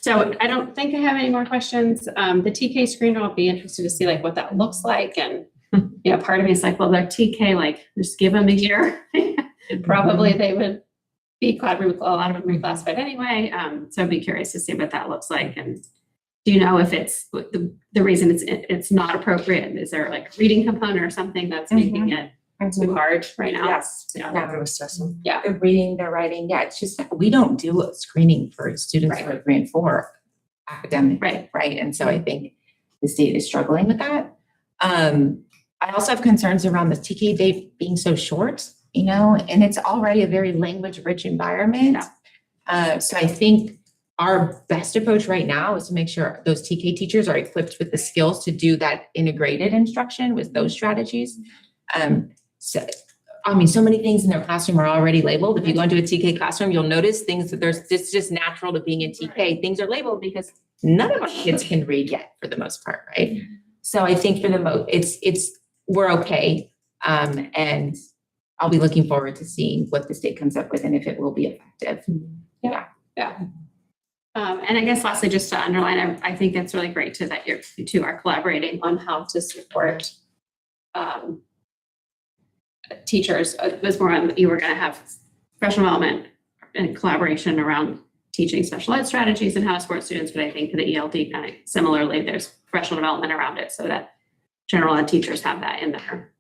So I don't think I have any more questions. The TK screener, I'll be interested to see like what that looks like. And part of me is like, well, their TK, like just give them a year. Probably they would be glad a lot of them reclassified anyway. So I'd be curious to see what that looks like. And do you know if it's the reason it's not appropriate? Is there like a reading component or something that's making it too hard right now? Yes. Yeah. It was stressful. Yeah. They're reading, they're writing. Yeah, it's just, we don't do a screening for students who are 3 and 4 academic. Right. And so I think the state is struggling with that. I also have concerns around the TK day being so short, and it's already a very language-rich environment. So I think our best approach right now is to make sure those TK teachers are equipped with the skills to do that integrated instruction with those strategies. So many things in their classroom are already labeled. If you go into a TK classroom, you'll notice things that it's just natural to being in TK. Things are labeled because none of our kids can read yet for the most part, right? So I think for the we're okay. And I'll be looking forward to seeing what the state comes up with and if it will be effective. Yeah. And I guess lastly, just to underline, I think it's really great that you two are collaborating on how to support teachers. It was more on you were going to have professional development and collaboration around teaching special ed strategies and how to support students, but I think for the ELD kind of similarly, there's professional development around it so that general ed teachers have that in their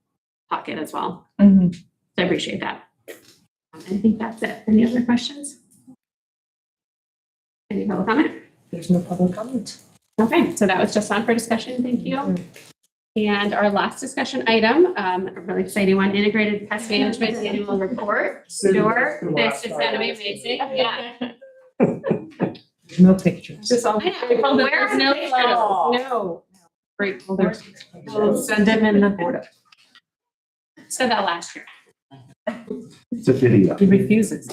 pocket as well. So I appreciate that. I think that's it. Any other questions? Any public comment? There's no public comment. Okay, so that was just on for discussion. Thank you. And our last discussion item, a really exciting one, integrated pest management annual report. Sure, this is going to be amazing. Yeah. No pictures. Where's no photos? No. Great. We'll send them in the board. Said that last year. It's a video. He refuses.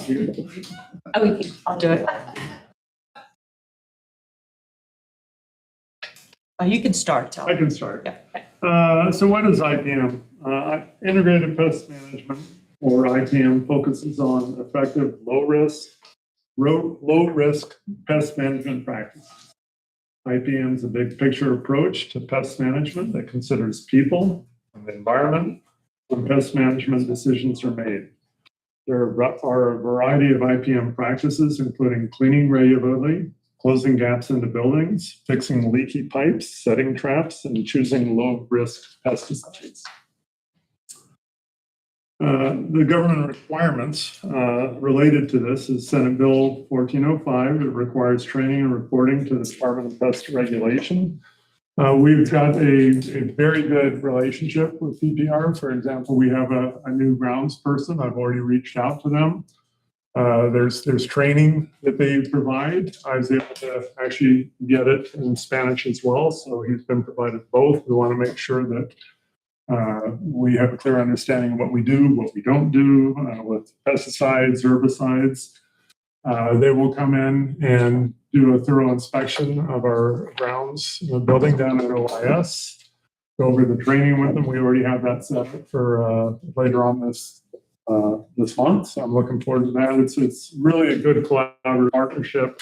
I'll do it. You can start, Tom. I can start. So what is IPM? Integrated Pest Management, or IPM, focuses on effective low-risk pest management practices. IPM is a big picture approach to pest management that considers people and the environment when pest management decisions are made. There are a variety of IPM practices, including cleaning regularly, closing gaps into buildings, fixing leaky pipes, setting traps, and choosing low-risk pesticides. The government requirements related to this is Senate Bill 1405. It requires training and reporting to the Department of Pest Regulation. We've got a very good relationship with CPR. For example, we have a new grounds person. I've already reached out to them. There's training that they provide. I was able to actually get it in Spanish as well, so he's been provided both. We want to make sure that we have a clear understanding of what we do, what we don't do with pesticides, herbicides. They will come in and do a thorough inspection of our grounds building down at OIS, go over the training with them. We already have that set up for later on this this month. So I'm looking forward to that. It's really a good collaborative partnership.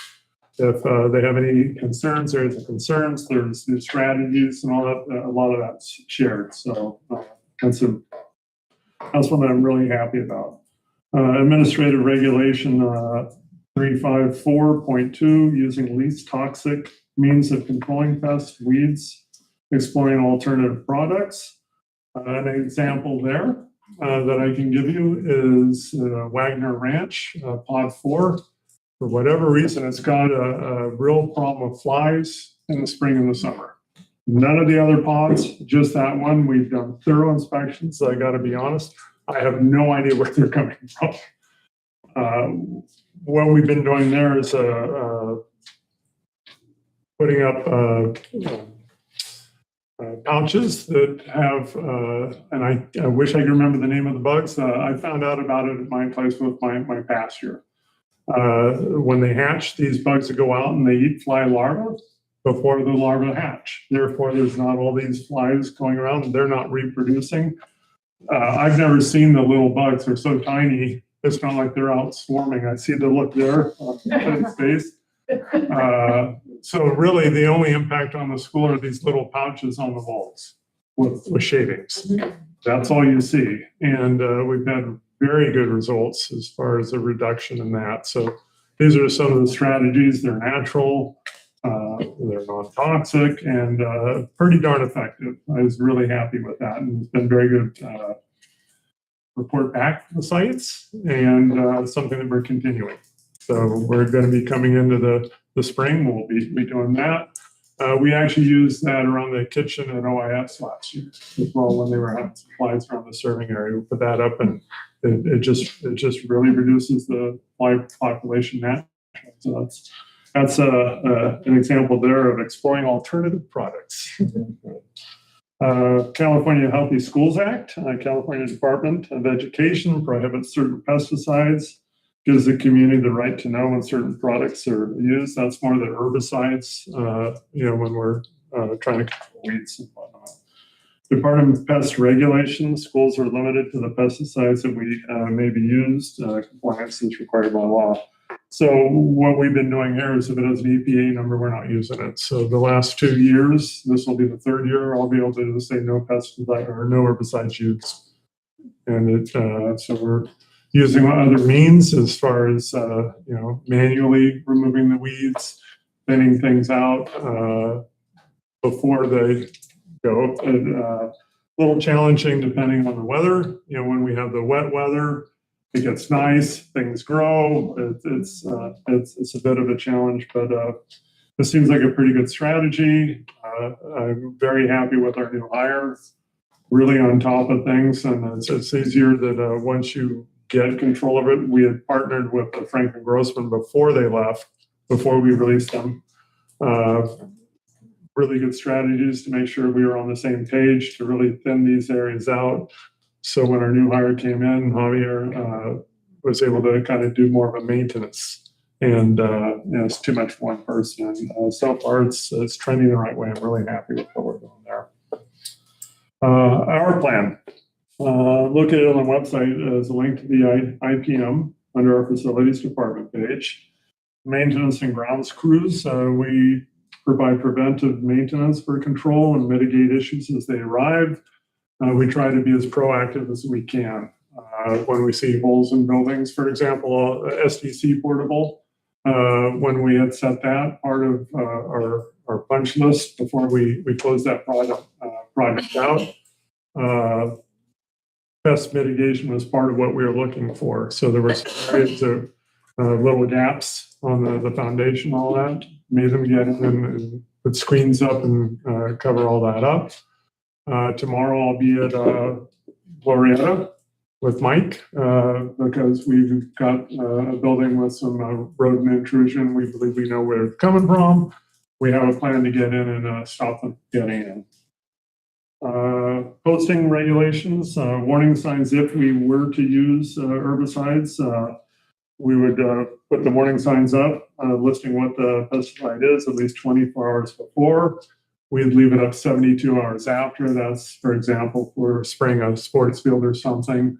If they have any concerns, there's the concerns, there's new strategies and all that, a lot of that's shared. So that's one that I'm really happy about. Administrative regulation 354.2, using least toxic means of controlling pests, weeds, exploring alternative products. An example there that I can give you is Wagner Ranch, Pod 4. For whatever reason, it's got a real problem of flies in the spring and the summer. None of the other pods, just that one. We've done thorough inspections. I got to be honest, I have no idea where they're coming from. What we've been doing there is putting up pouches that have, and I wish I could remember the name of the bugs. I found out about it at my place with my pasture. When they hatch, these bugs that go out and they eat fly larvae before the larvae hatch. Therefore, there's not all these flies going around and they're not reproducing. I've never seen the little bugs. They're so tiny. It's not like they're out swarming. I see the look there on his face. So really the only impact on the school are these little pouches on the walls with shavings. That's all you see. And we've had very good results as far as the reduction in that. So these are some of the strategies. They're natural, they're non-toxic, and pretty darn effective. I was really happy with that, and it's been very good report back from the sites, and something that we're continuing. So we're going to be coming into the spring. We'll be doing that. We actually used that around the kitchen at OIS last year as well when they were having supplies around the serving area. We put that up, and it just really reduces the fly population naturally. So that's an example there of exploring alternative products. California Healthy Schools Act, California Department of Education prohibits certain pesticides, gives the community the right to know when certain products are used. That's more the herbicides, when we're trying to control weeds and whatnot. Department of Pest Regulation, schools are limited to the pesticides that we may be used. Compliance is required by law. So what we've been doing here is if it has an EPA number, we're not using it. So the last 2 years, this will be the third year, I'll be able to say no pesticide or no herbicides used. And so we're using other means as far as, manually removing the weeds, thinning things out before they go. A little challenging depending on the weather. When we have the wet weather, it gets nice, things grow. It's a bit of a challenge, but this seems like a pretty good strategy. I'm very happy with our new hire, really on top of things, and it's easier that once you get control of it. We had partnered with Franklin Grossman before they left, before we released them. Really good strategies to make sure we were on the same page to really thin these areas out. So when our new hire came in, Javier was able to kind of do more of a maintenance, and it's too much for one person. And so far, it's trending the right way. I'm really happy with what we're doing there. Our plan. Look at it on the website as a link to the IPM under our facilities department page. Maintenance and grounds crews. We provide preventive maintenance for control and mitigate issues as they arrive. We try to be as proactive as we can. When we see holes in buildings, for example, SDC portable, when we had set that part of our punch list before we closed that project out, pest mitigation was part of what we were looking for. So there were some areas of little gaps on the foundation, all that, made them get in and put screens up and cover all that up. Tomorrow I'll be at Glorietta with Mike because we've got a building with some rodent intrusion. We believe we know where it's coming from. We have a plan to get in and stop them getting in. Posting regulations, warning signs. If we were to use herbicides, we would put the warning signs up listing what the pesticide is at least 24 hours before. We'd leave it up 72 hours after. That's, for example, if we're spraying a sports field or something,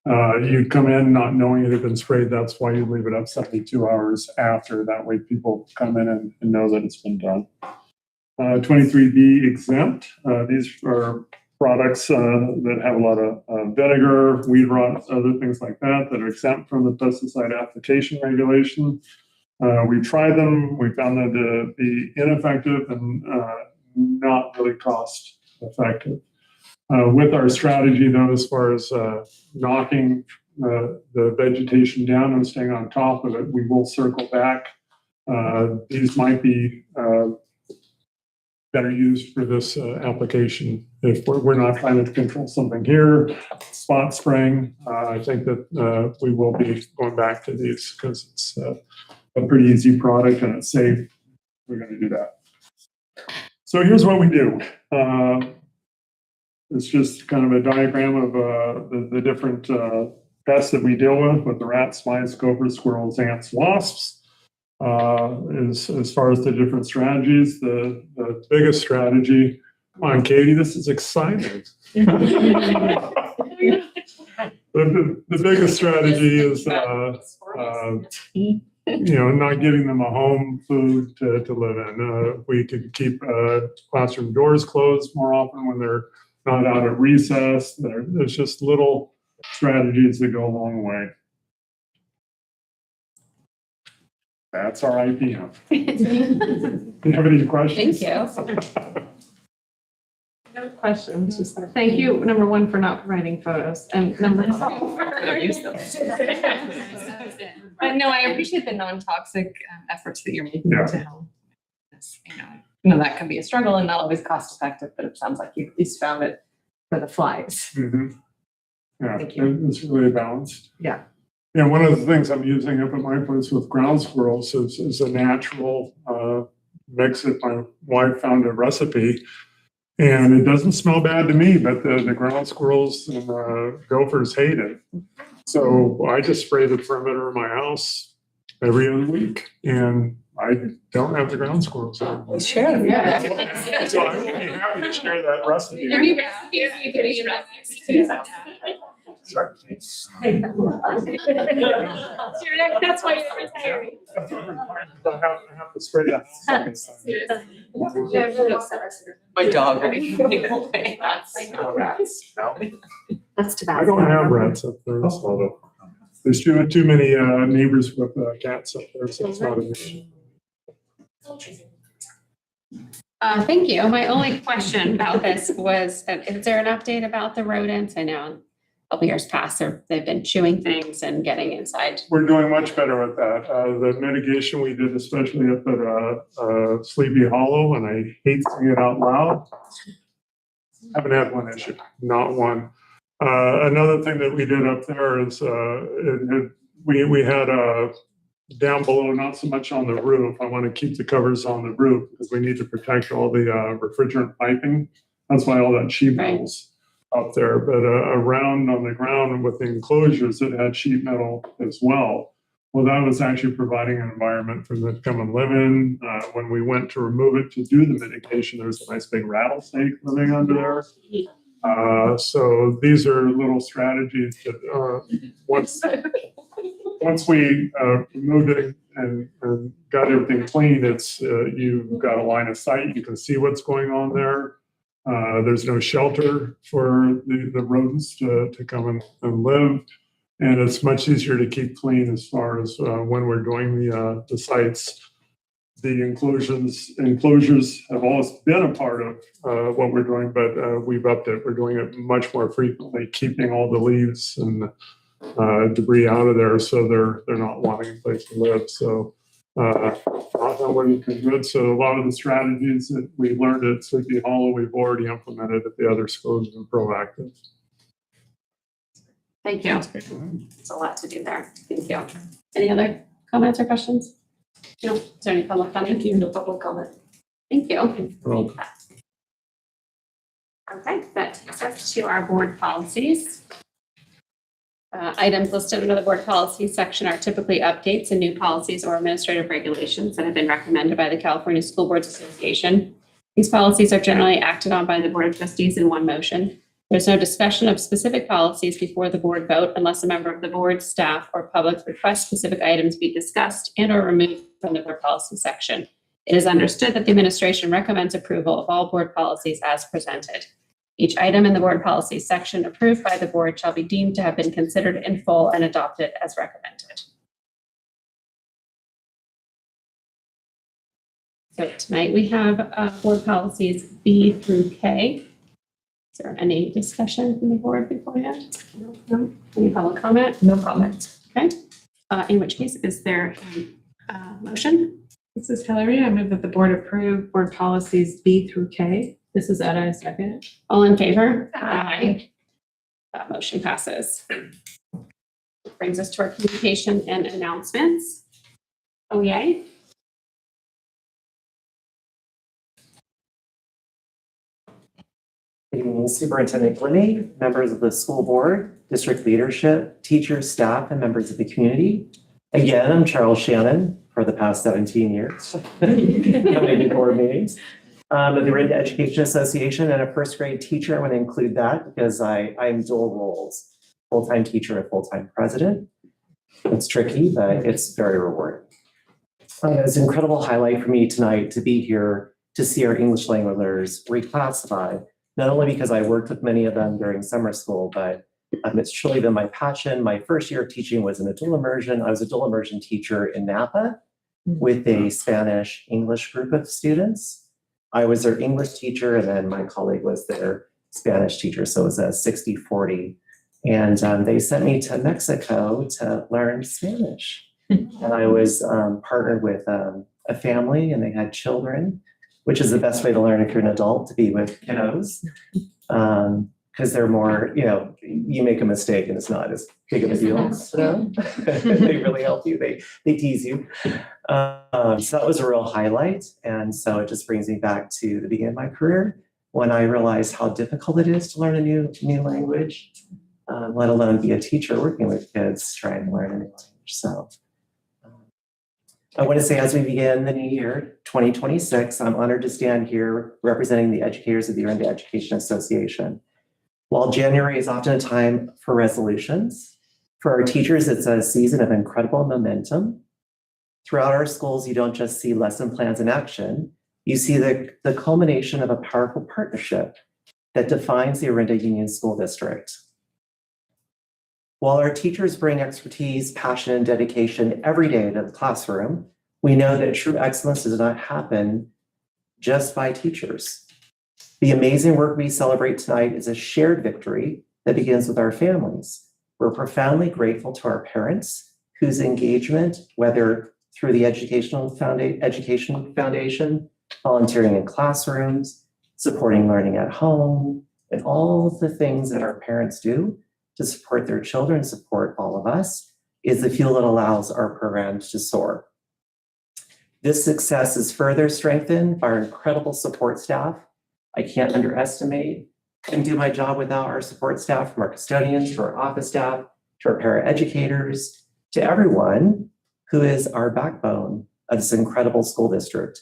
You come in not knowing it had been sprayed, that's why you leave it up 72 hours after. That way people come in and know that it's been done. 23B exempt. These are products that have a lot of vinegar, weed rot, other things like that that are exempt from the pesticide application regulation. We tried them. We found them to be ineffective and not really cost effective. With our strategy, though, as far as knocking the vegetation down and staying on top of it, we will circle back. These might be better used for this application. If we're not trying to control something here, spot spraying, I think that we will be going back to these because it's a pretty easy product and it's safe. We're going to do that. So here's what we do. It's just kind of a diagram of the different pests that we deal with the rats, mice, gophers, squirrels, ants, wasps. As far as the different strategies, the biggest strategy, come on, Katie, this is exciting. The biggest strategy is, not giving them a home food to live in. We could keep classroom doors closed more often when they're not out at recess. There's just little strategies that go a long way. That's our idea. Do you have any questions? Thank you. No questions, just thank you, number one, for not providing photos, and number two. But no, I appreciate the non-toxic efforts that you're making to help. That can be a struggle and not always cost effective, but it sounds like you at least found it for the flies. Mm-hmm. Yeah, Thank you. it's really balanced. Yeah. Yeah, one of the things I'm using up at my place with ground squirrels is a natural mix that my wife found a recipe. And it doesn't smell bad to me, but the ground squirrels and the gophers hate it. So I just spray the perimeter of my house every other week. And I don't have the ground squirrels anymore. Sure. Yeah. So I would be happy to share that recipe. Sorry. That's why you're retiring. I have to spray that. My dog. That's too bad. I don't have rats up there, so there's too many neighbors with cats up there, so it's not an issue. Thank you. My only question about this was, is there an update about the rodents? I know a couple years past, they've been chewing things and getting inside. We're doing much better at that. The mitigation we did, especially up at Sleepy Hollow, and I hate saying it out loud, haven't had one issue, not one. Another thing that we did up there is we had down below, not so much on the roof. I want to keep the covers on the roof because we need to protect all the refrigerant piping. That's why all that sheet metal's up there. But around on the ground with the enclosures, it had sheet metal as well. Well, that was actually providing an environment for them to come and live in. When we went to remove it to do the mitigation, there was a nice big rattlesnake living under there. So these are little strategies that once we removed it and got everything clean, it's you've got a line of sight. You can see what's going on there. There's no shelter for the rodents to come and live. And it's much easier to keep clean as far as when we're doing the sites. The enclosures have always been a part of what we're doing, but we've upped it. We're doing it much more frequently, keeping all the leaves and debris out of there so they're not wanting a place to live. So it's been good. So a lot of the strategies that we learned at Sleepy Hollow, we've already implemented at the other schools and proactive. Thank you. It's a lot to do there. Thank you. Any other comments or questions? No. Is there any public comment? Thank you. No public comment. Thank you. Okay, that takes us to our board policies. Items listed under the board policies section are typically updates and new policies or administrative regulations that have been recommended by the California School Boards Association. These policies are generally acted on by the Board of Trustees in one motion. There's no discussion of specific policies before the board vote unless a member of the board, staff, or public requests specific items be discussed and or removed from the board policy section. It is understood that the administration recommends approval of all board policies as presented. Each item in the board policy section approved by the board shall be deemed to have been considered in full and adopted as recommended. So tonight we have board policies B through K. Is there any discussion from the board beforehand? No? Any public comment? No comment. Okay. In which case, is there a motion? This is Hillary. I move that the board approve board policies B through K. This is Etta, second. All in favor? Aye. That motion passes. Brings us to our communication and announcements. Oh, yay. Good evening, Superintendent Glennie, members of the school board, district leadership, teachers, staff, and members of the community. Again, I'm Charles Shannon for the past 17 years, coming to board meetings. Of the Orinda Education Association and a first grade teacher. I want to include that because I'm dual roles, full-time teacher and full-time president. It's tricky, but it's very rewarding. It's an incredible highlight for me tonight to be here to see our English language learners reclassify, not only because I worked with many of them during summer school, but it's truly been my passion. My first year of teaching was in a dual immersion. I was a dual immersion teacher in Napa with a Spanish English group of students. I was their English teacher, and then my colleague was their Spanish teacher. So it was a 60-40. And they sent me to Mexico to learn Spanish. And I was partnered with a family, and they had children, which is the best way to learn if you're an adult, to be with kiddos. Because they're more, you make a mistake and it's not as big of a deal. So they really help you. They tease you. So that was a real highlight. And so it just brings me back to the beginning of my career when I realized how difficult it is to learn a new language, let alone be a teacher working with kids trying to learn a new language. So I want to say, as we begin the new year, 2026, I'm honored to stand here representing the educators of the Orinda Education Association. While January is often a time for resolutions, for our teachers, it's a season of incredible momentum. Throughout our schools, you don't just see lesson plans in action, you see the culmination of a powerful partnership that defines the Orinda Union School District. While our teachers bring expertise, passion, and dedication every day to the classroom, we know that true excellence does not happen just by teachers. The amazing work we celebrate tonight is a shared victory that begins with our families. We're profoundly grateful to our parents whose engagement, whether through the Education Foundation, volunteering in classrooms, supporting learning at home, and all of the things that our parents do to support their children, support all of us, is the fuel that allows our programs to soar. This success is further strengthened by our incredible support staff. I can't underestimate, couldn't do my job without our support staff, from our custodians to our office staff, to our paraeducators, to everyone who is our backbone of this incredible school district.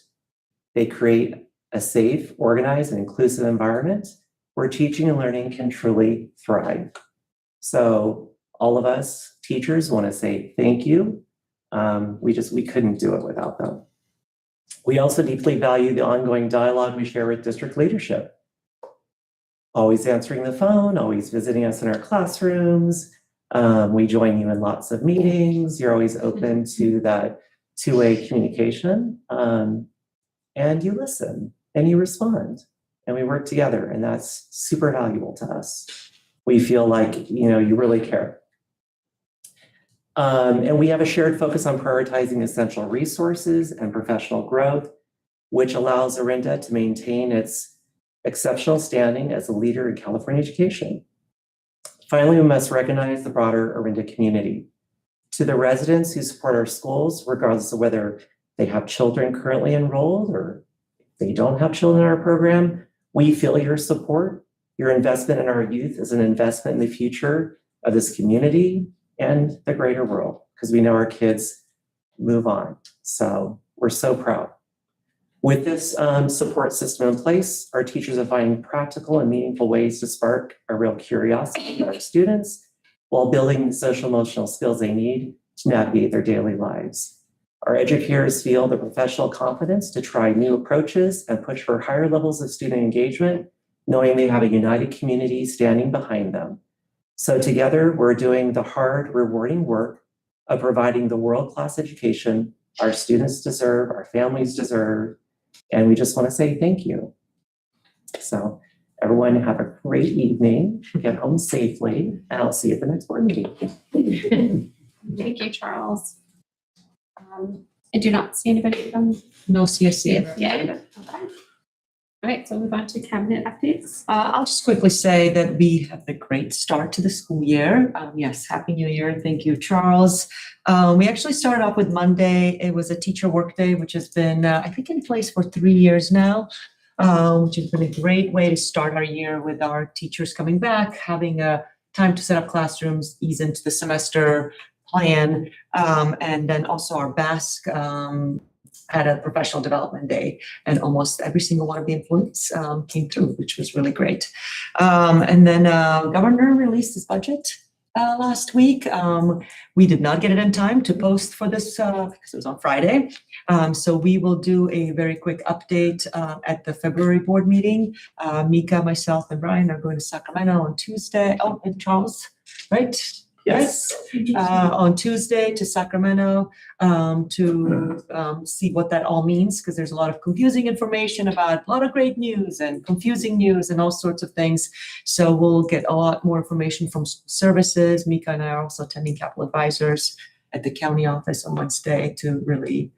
They create a safe, organized, and inclusive environment where teaching and learning can truly thrive. So all of us teachers want to say thank you. We couldn't do it without them. We also deeply value the ongoing dialogue we share with district leadership. Always answering the phone, always visiting us in our classrooms. We join you in lots of meetings. You're always open to that two-way communication. And you listen and you respond and we work together, and that's super valuable to us. We feel like, you really care. And we have a shared focus on prioritizing essential resources and professional growth, which allows Orinda to maintain its exceptional standing as a leader in California education. Finally, we must recognize the broader Orinda community. To the residents who support our schools, regardless of whether they have children currently enrolled or they don't have children in our program, we feel your support. Your investment in our youth is an investment in the future of this community and the greater world, because we know our kids move on. So we're so proud. With this support system in place, our teachers are finding practical and meaningful ways to spark a real curiosity in our students while building the social emotional skills they need to navigate their daily lives. Our educators feel the professional confidence to try new approaches and push for higher levels of student engagement, knowing they have a united community standing behind them. So together, we're doing the hard, rewarding work of providing the world-class education our students deserve, our families deserve, and we just want to say thank you. So everyone have a great evening, get home safely, and I'll see you at the next board meeting. Thank you, Charles. I do not see anybody from No CSC. Yeah. Okay. All right, so we'll move on to cabinet updates. I'll just quickly say that we had a great start to the school year. Yes, Happy New Year. Thank you, Charles. We actually started off with Monday. It was a teacher workday, which has been, I think, in place for 3 years now, which has been a great way to start our year with our teachers coming back, having a time to set up classrooms, ease into the semester plan, and then also our BASC had a professional development day, and almost every single one of the employees came through, which was really great. And then Governor released his budget last week. We did not get it in time to post for this because it was on Friday. So we will do a very quick update at the February board meeting. Mika, myself, and Brian are going to Sacramento on Tuesday. Oh, and Charles, right? Yes. On Tuesday to Sacramento to see what that all means, because there's a lot of confusing information about a lot of great news and confusing news and all sorts of things. So we'll get a lot more information from services. Mika and I are also attending Capital Advisors at the county office on Wednesday to really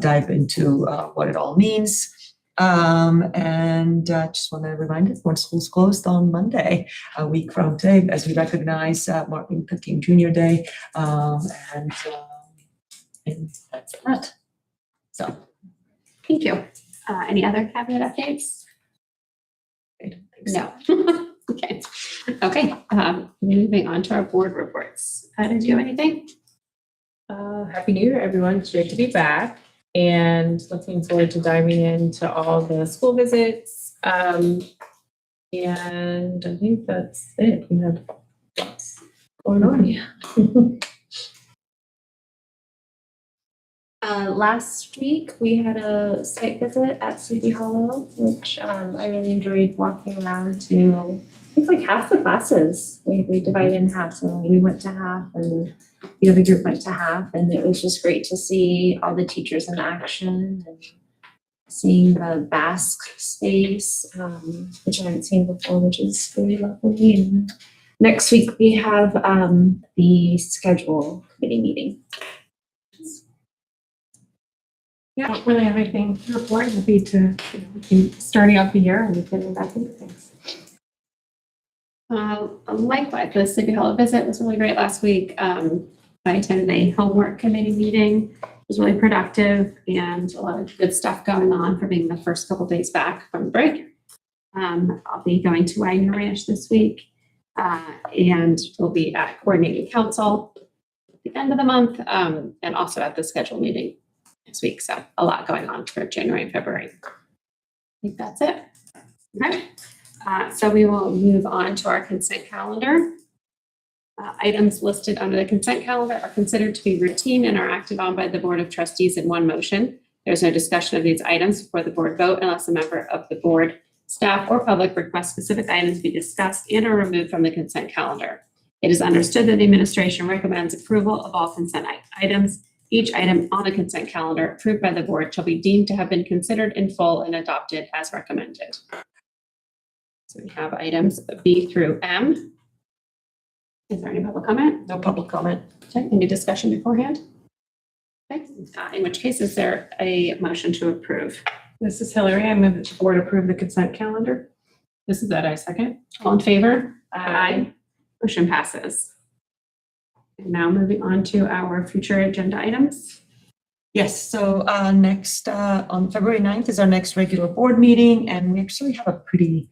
dive into what it all means. And just want to remind everyone, school's closed on Monday, a week from today, as we recognize Martin Luther King Jr. Day. And that's that. So, Thank you. Any other cabinet updates? I don't think so. No. Okay. Okay. Moving on to our board reports. Did you have anything? Happy New Year, everyone. It's great to be back and looking forward to diving into all the school visits. And I think that's it. We have lots going on. Last week, we had a site visit at Sleepy Hollow, which I really enjoyed walking around to. I think like half the classes, we divided in half, so we went to half and the other group went to half, and it was just great to see all the teachers in action and seeing the BASC space, which I hadn't seen before, which is really lovely. And next week we have the schedule committee meeting. Yeah, I don't really have anything to report. Happy to be starting out the year and getting back into things. Likewise, the Sleepy Hollow visit was really great last week. I attended a homework committee meeting. It was really productive and a lot of good stuff going on for being the first couple days back from break. I'll be going to Wagner Ranch this week, and we'll be at coordinating council at the end of the month, and also at the schedule meeting next week. So a lot going on for January and February. I think that's it. Okay. So we will move on to our consent calendar. Items listed under the consent calendar are considered to be routine and are acted on by the Board of Trustees in one motion. There's no discussion of these items before the board vote unless a member of the board, staff, or public requests specific items be discussed and are removed from the consent calendar. It is understood that the administration recommends approval of all consent items. Each item on the consent calendar approved by the board shall be deemed to have been considered in full and adopted as recommended. So we have items B through M. Is there any public comment? No public comment. Okay, any discussion beforehand? Okay, in which case is there a motion to approve? This is Hillary. I move that the board approve the consent calendar. This is Ed, I second. All in favor? Aye. Motion passes. And now moving on to our future agenda items. Yes, so next on February 9th is our next regular board meeting, and we actually have a pretty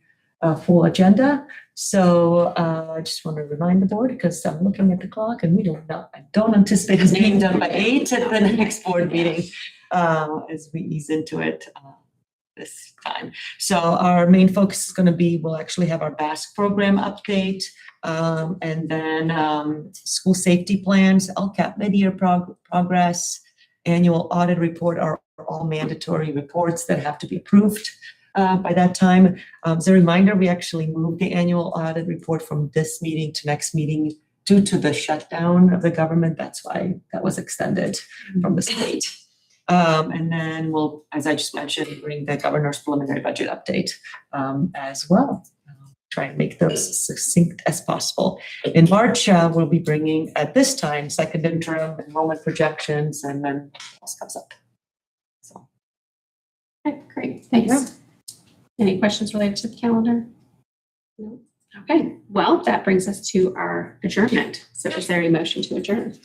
full agenda. So I just want to remind the board, because I'm looking at the clock and I don't anticipate us being done by 8 at the next board meeting as we ease into it. this time. So our main focus is going to be, we'll actually have our BASC program update, and then school safety plans, LCAP mid-year progress, annual audit report are all mandatory reports that have to be approved by that time. As a reminder, we actually moved the annual audit report from this meeting to next meeting due to the shutdown of the government. That's why that was extended from the state. And then we'll, as I just mentioned, bring the governor's preliminary budget update as well. Try and make those as succinct as possible. In March, we'll be bringing, at this time, second interim enrollment projections, and then what else comes up. So. Okay, great, thanks. Any questions related to the calendar? No. Okay, well, that brings us to our adjournment. So is there a motion to adjourn?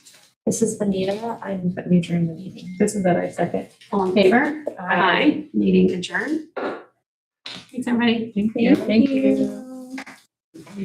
This is Benita. I'm adjourning the meeting. This is that I second. All in favor? Aye. Meeting adjourned. Thanks, everybody. Thank you.